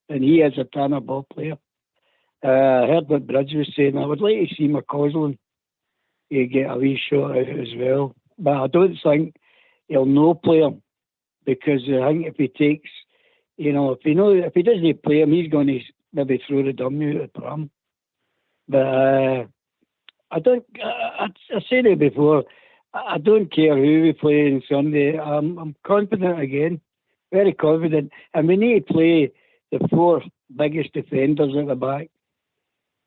and he is a Tanner Ball player. I heard what Bridge was saying. I would like to see McCausland get a wee shot out as well, but I don't think he'll no play him, because I think if he takes, if he doesn't play him, he's going to maybe throw the dummy out of the pram. But I said it before, I don't care who we play on Sunday. I'm confident again, very confident, and we need to play the 4 biggest defenders at the back,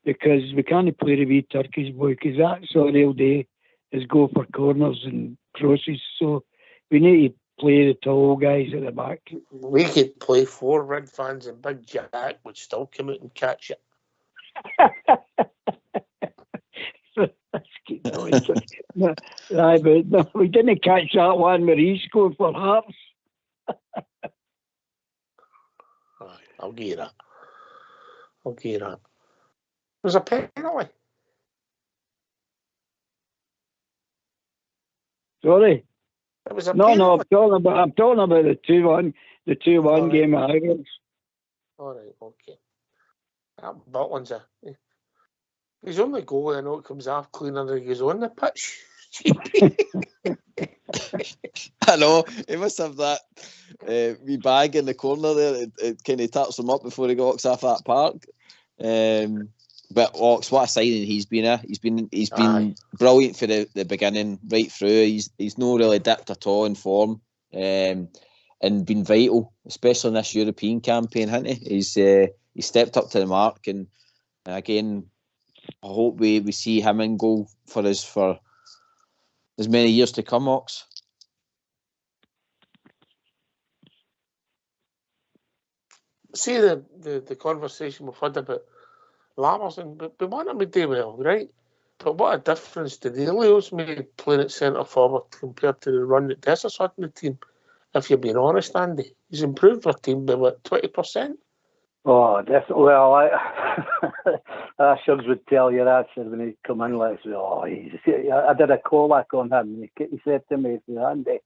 because we can't play the wee Turkish boy, because that's all they'll do is go for corners and crosses. So we need to play the tall guys at the back. We could play 4 Red fans and Big Jack would still come out and catch it. No, we didn't catch that one where he scored for Hearts. I'll give you that. There's a penalty. Sorry. It was a no, penalty. I'm talking about the 2-1 game at Highlands. All right, okay. That Butlin's his only goal, I know it comes off cleaner than he goes on the pitch. I know, he must have that wee bag in the corner there. It kind of taps him up before he walks off that park. But Ox, what a signing he's been. He's been brilliant for the beginning right through. He's not really dipped at all in form, and been vital, especially in this European campaign, hasn't he? He's stepped up to the mark, and again, I hope we see him in goal for us for as many years to come, Ox. see the conversation we've had about Lammers, and we want him to do well, right? But what a difference Danilio's made playing at centre forward compared to the run that Dessa's had in the team. If you're being honest, Andy, he's improved our team by what, 20%? Oh, definitely. Well, Shugs would tell you that when he come in. Like, I did a call-back on him. He said to me, Andy,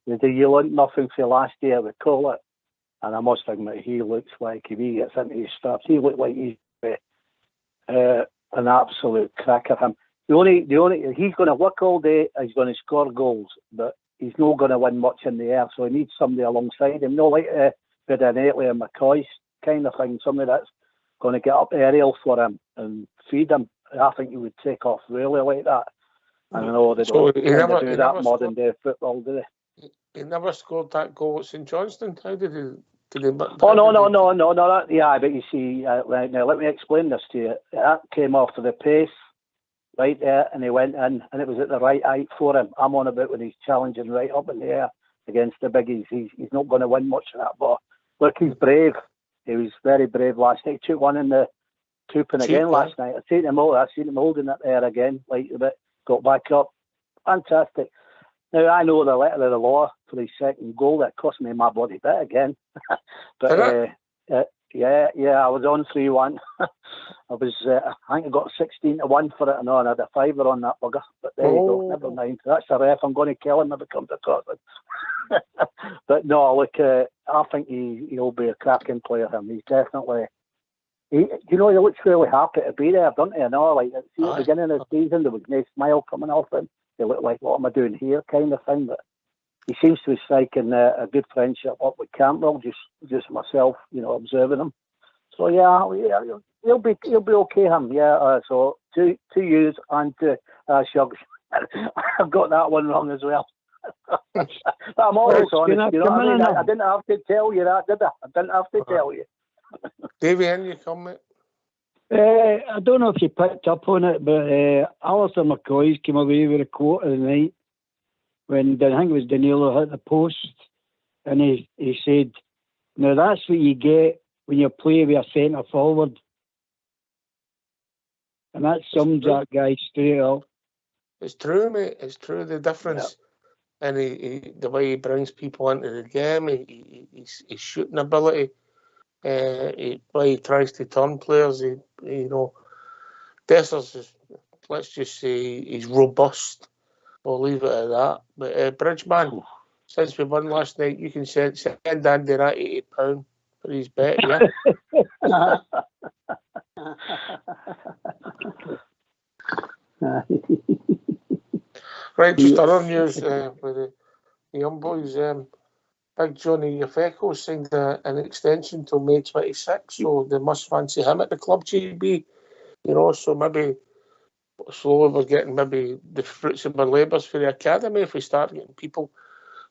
you learnt nothing for last year with Collett. And I must admit, he looks like, if he gets into his steps, he looks like he's an absolute cracker. Him. The only he's going to work all day. He's going to score goals, but he's not going to win much in the air. So he needs somebody alongside him. No, like Bidinelli and McCoy kind of thing. Somebody that's going to get up aerial for him and feed him. I think he would take off really like that. And I know they don't do that modern day football, do they? He never scored that goal at St Johnstone. How did he? No. Yeah, but you see, right now, let me explain this to you. That came off of the pace right there, and he went in, and it was at the right height for him. I'm on about when he's challenging right up in the air against the biggies. He's not going to win much of that, but look, he's brave. He was very brave last night. Took one in the Toopin again last night. I've seen him holding it there again, like a bit, got back up. Fantastic. Now, I know the letter of the law for his second goal. That cost me my bloody bit again. But, I was on 3-1. I think I got 16-1 for it, and I had a fiver on that bugger. But there you go, never mind. That's the ref. I'm going to kill him if it comes across it. But no, look, I think he'll be a cracking player. He's definitely... he looks really happy to be there, doesn't he? At the beginning of the season, there was no smile coming off him. They look like, what am I doing here, kind of thing. But he seems to be striking a good friendship up with Campbell, just myself, observing him. So he'll be okay. Him, so two years and Shugs. I've got that one wrong as well. But I'm always honest. You know what I mean? I didn't have to tell you that, did I? I didn't have to tell you. Davey, any comment? I don't know if you picked up on it, but Alistair McCoy came away with a quote of the night when I think it was Danilo hit the post, and he said, "Now that's what you get when you play with a centre forward," and that sums that guy straight up. It's true, mate. It's true. The difference, and the way he brings people into the game, his shooting ability. Why he tries to turn players, Dessers is, let's just say, he's robust. We'll leave it at that. But Bridgeman, since we won last night, you can send Andy that £80 for his bet, yeah? Right, just other news with the young boys. Big Johnny Yafeko signed an extension till May 26, so they must fancy him at the club, GB. So maybe slowly we're getting maybe the fruits of our labours for the academy if we start getting people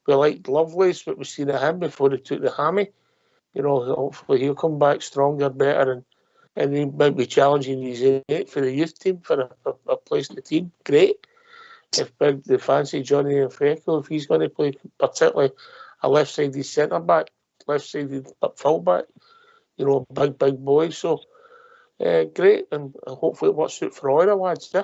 we liked Lovelace, what we've seen of him before he took the hammy. Hopefully he'll come back stronger, better, and he might be challenging his mate for the youth team for a place in the team. Great. If they fancy Johnny Yafeko, if he's going to play particularly a left-sided centre-back, left-sided full-back, big boy. So, great, and hopefully it works out for all the lads, yeah?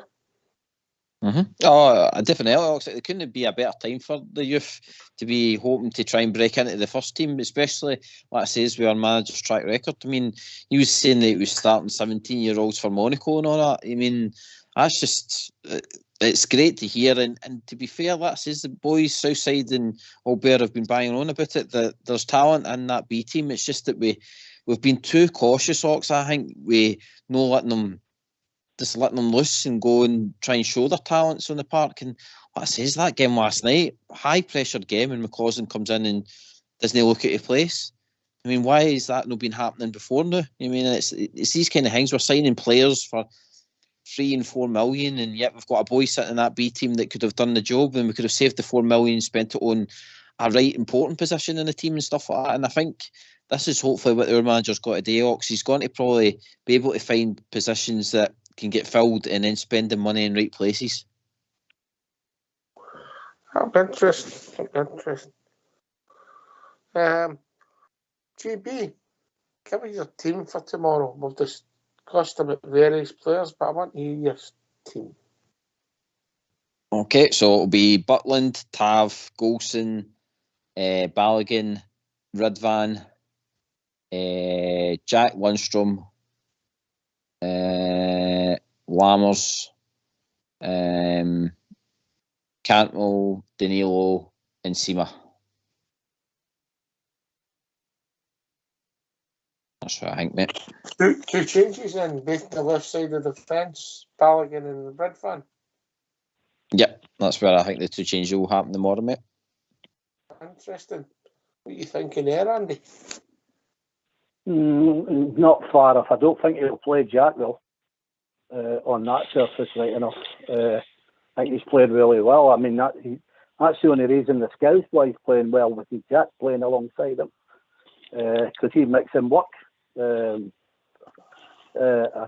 Oh, definitely. It couldn't be a better time for the youth to be hoping to try and break into the first team, especially, like I says, with our manager's track record. I mean, he was saying that he was starting 17-year-olds for Monaco and all that. I mean, that's just... It's great to hear, and to be fair, that says the boys Southside and Albert have been banging on about it, that there's talent in that B team. It's just that we've been too cautious, Ox. I think we not letting them loose and go and try and show their talents on the park. And what I says, that game last night, high pressure game, and McCausland comes in and doesn't look at his place. I mean, why has that not been happening before now? I mean, it's these kind of things. We're signing players for 3 and 4 million, and yet we've got a boy sitting in that B team that could have done the job, and we could have saved the 4 million and spent it on a right important position in the team and stuff like that. And I think this is hopefully what our manager's got to do, Ox. He's going to probably be able to find positions that can get filled and then spend the money in right places. Interesting. GB, give me your team for tomorrow. We've discussed about various players, but I want to hear your team. Okay, so it'll be Butland, Tav, Golson, Balogun, Ridvan, Jack Lundstrom, Lammers, Cantwell, Danilo, and Sima. That's what I think, mate. Two changes in, both the left side of the fence, Balogun and Ridvan. Yep, that's where I think the two changes will happen tomorrow, mate. Interesting. What are you thinking there, Andy? Not far off. I don't think he'll play Jack though. On that surface, right enough. I think he's played really well. I mean, that's the only reason the Scouts boy's playing well with his Jack playing alongside him, because he makes him work. I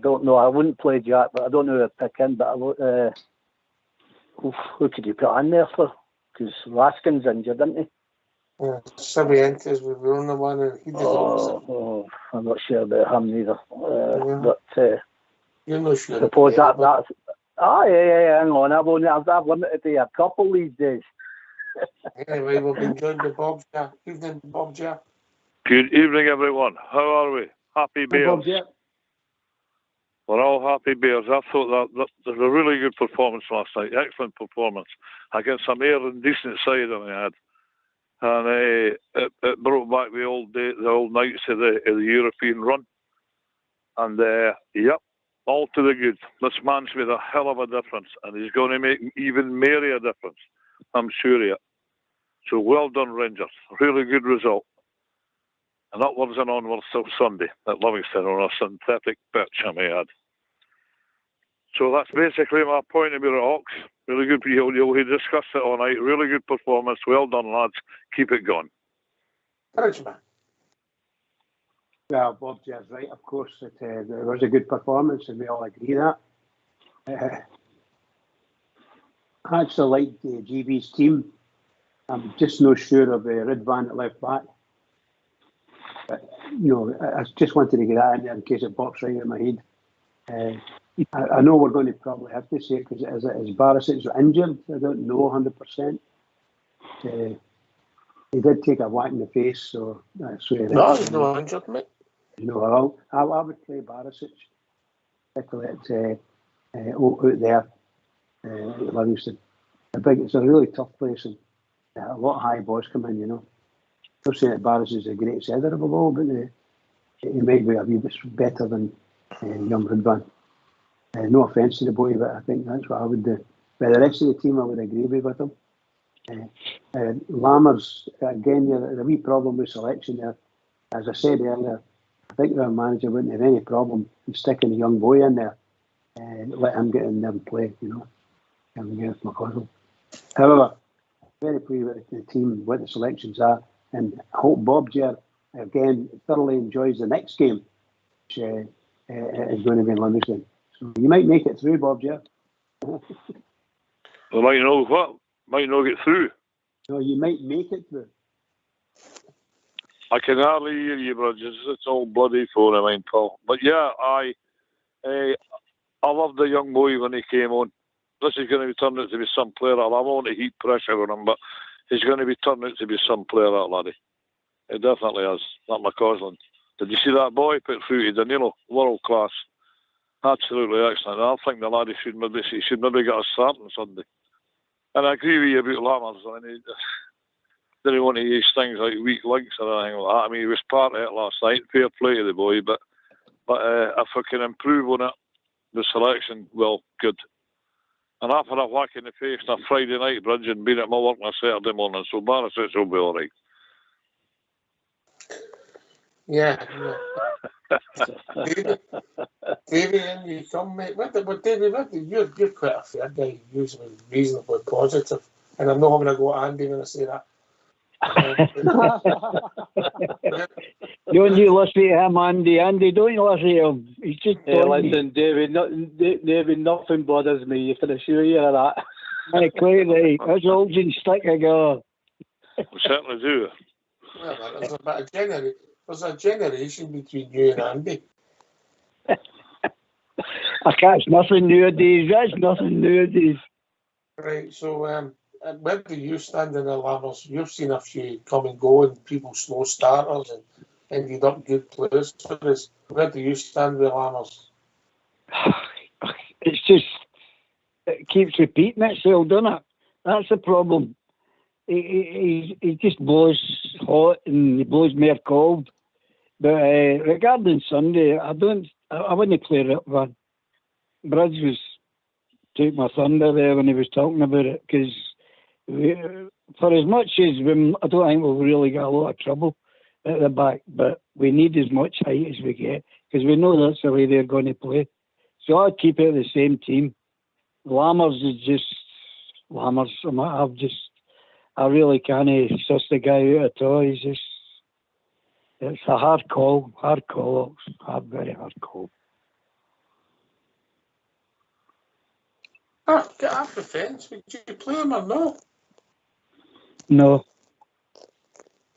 don't know. I wouldn't play Jack, but I don't know who to pick in. But who could you put in there for? Because Raskin's injured, isn't he? Yeah, Sabientes was the only one, and he didn't. I'm not sure about him neither. But you're not sure. Suppose that's. Yeah. Hang on, I've limited to a couple these days. Anyway, we've been joined by Bob Jar. Evening, Bob Jar. Good evening, everyone. How are we? Happy Bears. We're all happy Bears. I thought that was a really good performance last night. Excellent performance against a more and decent side than we had. And it brought back the old nights of the European run. And yep, all to the good. This man's made a hell of a difference, and he's going to make even more a difference. I'm sure of it. So well done, Rangers. Really good result. And upwards and onwards till Sunday at Livingston on a synthetic pitch, I may add. So that's basically my point about it, Hawks. Really good. You'll discuss it all night. Really good performance. Well done, lads. Keep it going. Well, Bob Jar's right. Of course, it was a good performance, and we all agree that. I actually like GB's team. I'm just not sure of Ridvan at left back. But, I just wanted to get that in there in case it pops right in my head. I know we're going to probably have to say it because as Barisic injured, I don't know 100%. He did take a whack in the face, so that's where. No, he's not injured, mate. No, I would play Barisic. Particularly out there at Livingston. It's a really tough place, and a lot of high boys come in, I'm saying that Barisic is a great setter of a ball, but he might be a wee bit better than young Ridvan. No offence to the boy, but I think that's what I would do. But the rest of the team, I would agree with him. Lammers, again, there's a wee problem with selection there. As I said earlier, I think the manager wouldn't have any problem in sticking a young boy in there and let him get in there and play, him against McCausland. However, very pleased with the team, what the selections are, and I hope Bob Jar, again, thoroughly enjoys the next game, which is going to be in Livingston. So you might make it through, Bob Jar. Well, might know what? Might not get through. No, you might make it through. I can hardly hear you, Bridges. It's all bloody phone, Paul. But yeah, I loved the young boy when he came on. This is going to be turned out to be some player. I don't want to heap pressure on him, but he's going to be turned out to be some player, that laddie. It definitely is. That McCausland. Did you see that boy put through to Danilo? World class. Absolutely excellent. I think the laddie should maybe get a start on Sunday. And I agree with you about Lammers. I mean, he didn't want to use things like weak links or anything like that. I mean, he was part of it last night. Fair play to the boy, but if I can improve on it, the selection, well, good. And I've had a whack in the face on a Friday night, Bridge, and been at my work on a Saturday morning, so Barisic will be all right. Yeah. Davey, and you come, mate. Davey, you're quite a fair guy, usually reasonably positive, and I'm not having a go at Andy when I say that. Don't you listen to him, Andy? Andy, don't you listen to him? He's just listen, David, nothing bothers me. You can assure you of that. Clearly, that's old and stick ago. We certainly do. Well, there's a bit of January. There's a generation between you and Andy. That's nothing nowadays. That's nothing nowadays. Right, so where do you stand in the Lammers? You've seen a few come and go and people slow starters and ended up good players for us. Where do you stand with Lammers? It's just, it keeps repeating itself, doesn't it? That's the problem. He just blows hot and he blows more cold. But regarding Sunday, I wouldn't play it, man. Bridge was took my thunder there when he was talking about it, because for as much as I don't think we've really got a lot of trouble at the back, but we need as much height as we get, because we know that's the way they're going to play. So I'd keep it the same team. Lammers is just Lammers. I really can't suss the guy out at all. It's a hard call, very hard call. Get off the fence. Would you play him or no? No.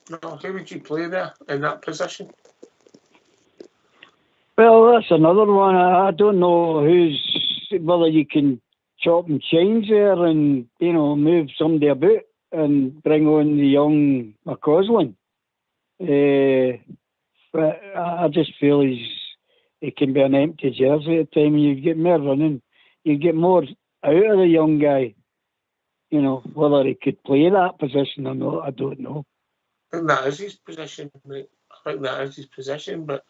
No, who would you play there in that position? Well, that's another one. I don't know whether you can chop and change there and, move somebody about and bring on the young McCausland. But I just feel he can be an empty jersey at the time. You get more running. You get more out of the young guy. Whether he could play that position or not, I don't know. I think that is his position, mate. I think that is his position, but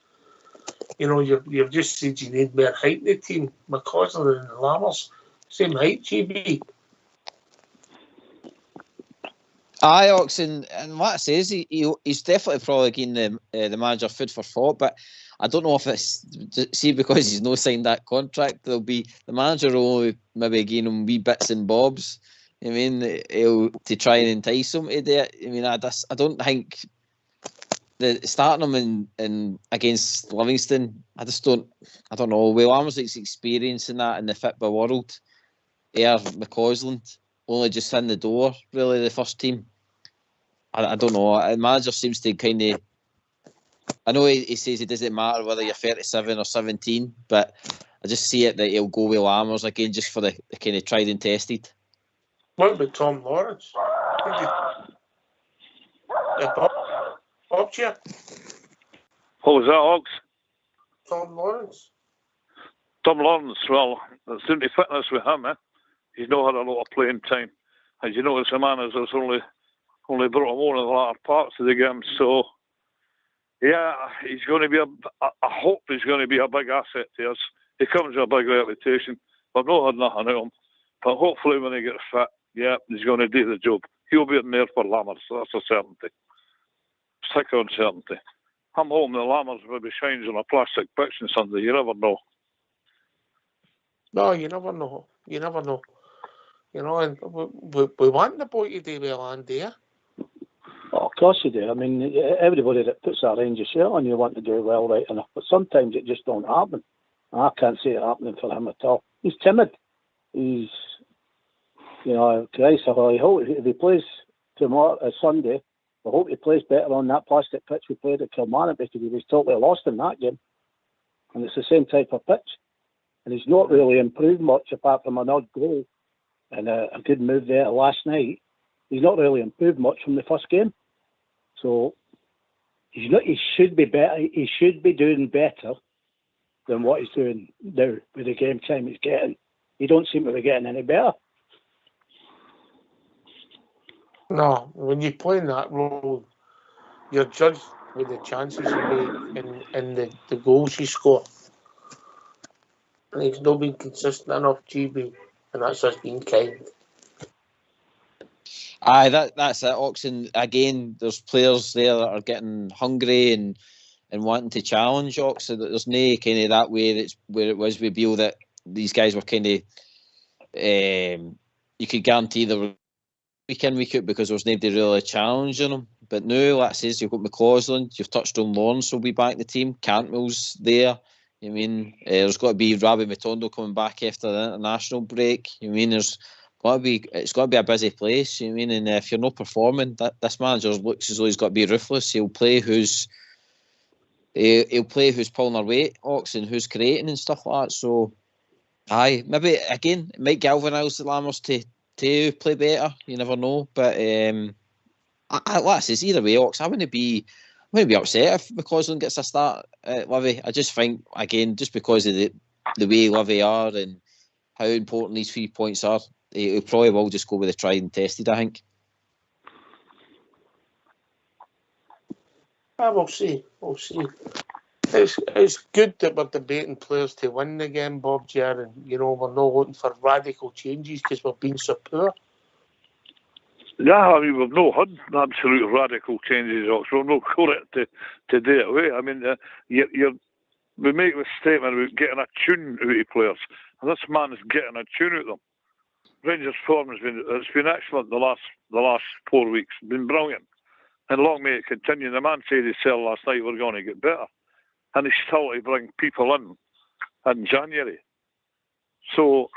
you've just said you need more height in the team. McCausland and the Lammers, same height, GB. Aye, Oxen, and what I say is he's definitely probably getting the manager food for thought, but I don't know if it's, see, because he's not signed that contract, the manager will only maybe gain him wee bits and bobs. I mean, to try and entice him to do it. I mean, I don't think starting him in against Livingston, I don't know. Well, Lammers' experience in that in the football world, McCausland only just in the door, really, the first team. I don't know. The manager seems to kind of, I know he says it doesn't matter whether you're 37 or 17, but I just see it that he'll go with Lammers again just for the kind of tried and tested. What about Tom Lawrence? Bob here. What was that, Ox? Tom Lawrence. Tom Lawrence, well, there's simply fitness with him, eh? He's not had a lot of playing time. As you notice, the managers only brought him on in the latter parts of the game. So, yeah, he's going to be I hope he's going to be a big asset to us. He comes with a big reputation. I've not had nothing out of him. But hopefully when he gets fit, yeah, he's going to do the job. He'll be in there for Lammers, so that's a certainty. Stick on certainty. I'm hoping the Lammers maybe shines on a plastic pitch on Sunday. You never know. No, you never know. You never know. And we want the boy to do well, Andy. Oh, of course you do. I mean, everybody that puts a Rangers shirt on, you want to do well, right enough. But sometimes it just don't happen. I can't see it happening for him at all. He's timid. He's, Christ, I hope if he plays tomorrow, Sunday, I hope he plays better on that plastic pitch we played at Kilmarnock, because he was totally lost in that game. And it's the same type of pitch. And he's not really improved much apart from an odd goal and a good move there last night. He's not really improved much from the first game. So he should be better. He should be doing better than what he's doing now with the game time he's getting. He don't seem to be getting any better. No, when you play in that role, you're judged with the chances you make and the goals you score. And he's not been consistent enough, GB, and that's just been kind. Aye, that's it, Oxen. Again, there's players there that are getting hungry and wanting to challenge Oxen. There's no kind of that way that's where it was with Beale that these guys were kind of you could guarantee they were week in, week out because there was nobody really challenging them. But now, like I says, you've got McCausland, you've touched on Lawrence will be back in the team, Cantwell's there. I mean, there's got to be Rabbi Matondo coming back after the international break. I mean, it's got to be a busy place. And if you're not performing, this manager looks as though he's got to be ruthless. He'll play who's he'll play who's pulling their weight, Ox, and who's creating and stuff like that. So, aye, maybe again it might galvanise the Lammers to play better. You never know, but like I says, either way, Ox, I wouldn't be upset if McCausland gets a start at Livy. I just think again, just because of the way Livy are and how important these 3 points are, he probably will just go with the tried and tested, I think. We'll see. It's good that we're debating players to win again, Bob Ger, and we're not looking for radical changes because we've been so poor. Yeah, I mean, we've not had absolute radical changes, Oxford. We've not got it to do it away. I mean, we make the statement about getting a tune out of players, and this man is getting a tune out of them. Rangers' form has been excellent the last 4 weeks. It's been brilliant. And long may it continue. The man said himself last night we're going to get better. And he's still to bring people in January. So,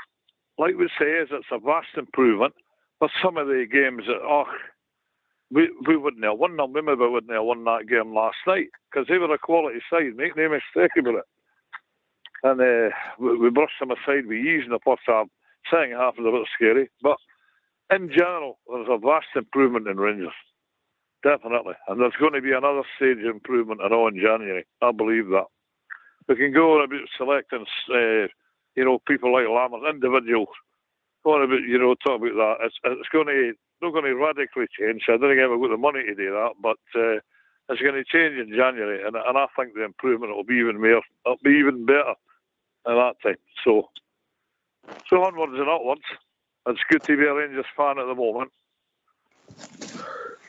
like we say, it's a vast improvement. But some of the games that, we wouldn't have won them. We maybe wouldn't have won that game last night. Because they were a quality side, make no mistake about it. And we brushed them aside with ease in the first half. Second half was a bit scary. But in general, there's a vast improvement in Rangers. Definitely. And there's going to be another stage of improvement in January. I believe that. We can go on about selecting, people like Lammers, individuals. Go on about, talk about that. It's going to, not going to radically change. I don't think we've got the money to do that, but it's going to change in January. And I think the improvement will be even more, it'll be even better at that time. So onwards and upwards. It's good to be a Rangers fan at the moment.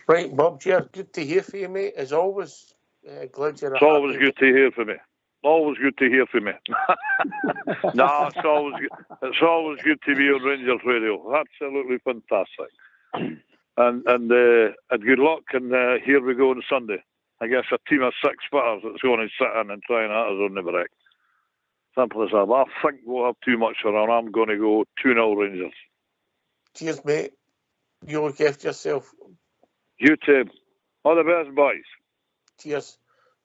Right, Bob, good to hear from you, mate. As always, glad you're It's always good to hear from me. Always good to hear from me. No, it's always good to be on Rangers Radio. Absolutely fantastic. And good luck. And here we go on Sunday. I guess a team of 6 fitters that's going to sit in and try and hit us on the break. Simple as that. I think we'll have too much for it. I'm going to go 2-0 Rangers. Cheers, mate. You look after yourself. You too. All the best, boys. Cheers.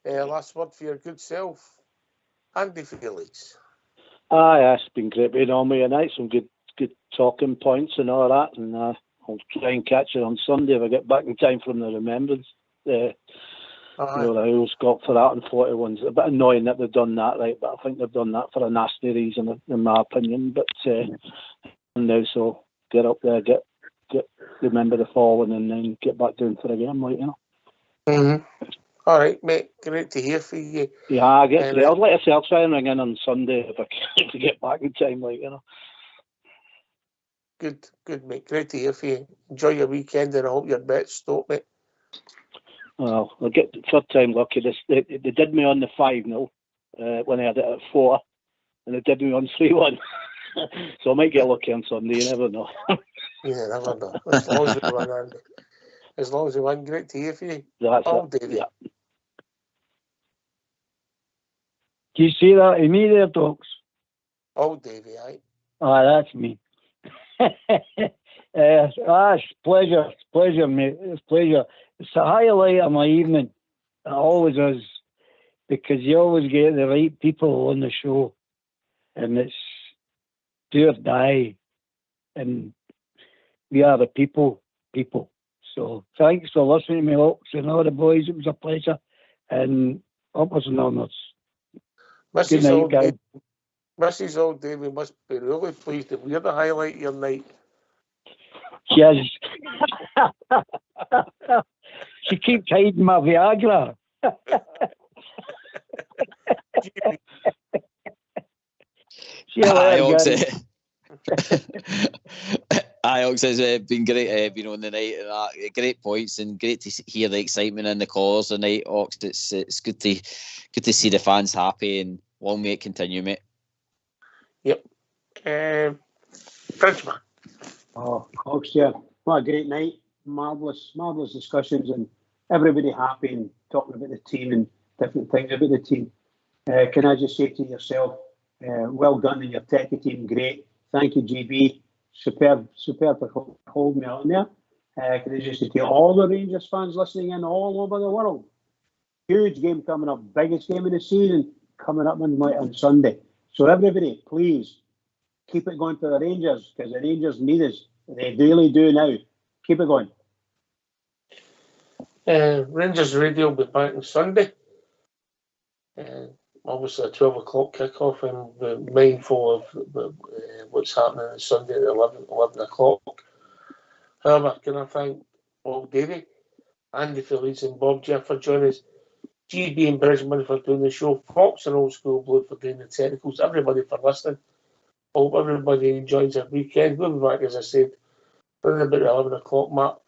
Last word for your good self, Andy Felix. It's been great being on with you tonight. Some good talking points and all that. And I'll try and catch it on Sunday if I get back in time from the remembrance. The Irish got for that and 41's a bit annoying that they've done that, right? But I think they've done that for a nasty reason, in my opinion. But now, so get up there, get remember the fallen, and then get back down for a game, Mm-hmm. All right, mate. Great to hear from you. Yeah, I get great. I'd like to say I'll try and ring in on Sunday if I can to get back in time, Good, mate. Great to hear from you. Enjoy your weekend, and I hope your bet's stop, mate. Well, I'll get the third time lucky. They did me on the 5-0 when I had it at 4, and they did me on 3-1. So I might get lucky on Sunday. You never know. Yeah, never know. As long as we win, Andy. As long as we win, great to hear from you. That's Davey. Do you see that in me there, Docs? Davey, aye. That's me. It's pleasure, mate. It's pleasure. It's the highlight of my evening. It always is, because you always get the right people on the show, and it's do or die, and we are the people. So thanks for listening to me, Ox, and all the boys. It was a pleasure, and upwards and onwards. Good night, guys. Mrs. Old Davey must be really pleased that we're the highlight of your night. Yes. She keeps hiding my Viagra. Ox, it's been great being on the night and that. Great points, and great to hear the excitement in the callers tonight, Ox. It's good to see the fans happy, and long may it continue, mate. Yep. Frenchman. Ox, yeah. What a great night. Marvellous discussions, and everybody happy and talking about the team and different things about the team. Can I just say to yourself, well done, and your techie team, great. Thank you, GB. Superb for holding me on there. Can I just say to all the Rangers fans listening in all over the world, huge game coming up, biggest game of the season coming up on Sunday. So everybody, please keep it going for the Rangers, because the Rangers need us. They really do now. Keep it going. Rangers Radio will be back on Sunday. Obviously a 12 o'clock kickoff, and we're mindful of what's happening on Sunday at 11 o'clock. However, can I thank Paul Davey, Andy Felice and Bob Jeff for joining us, GB and Bridgman for doing the show, Fox and Old School Blue for doing the technicals, everybody for listening. Hope everybody enjoys their weekend. We'll be back, as I said, around about the 11 o'clock mark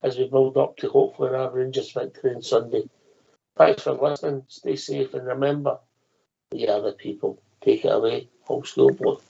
as we build up to hopefully an Rangers victory on Sunday. Thanks for listening. Stay safe and remember, we are the people. Take it away, Old School Blue.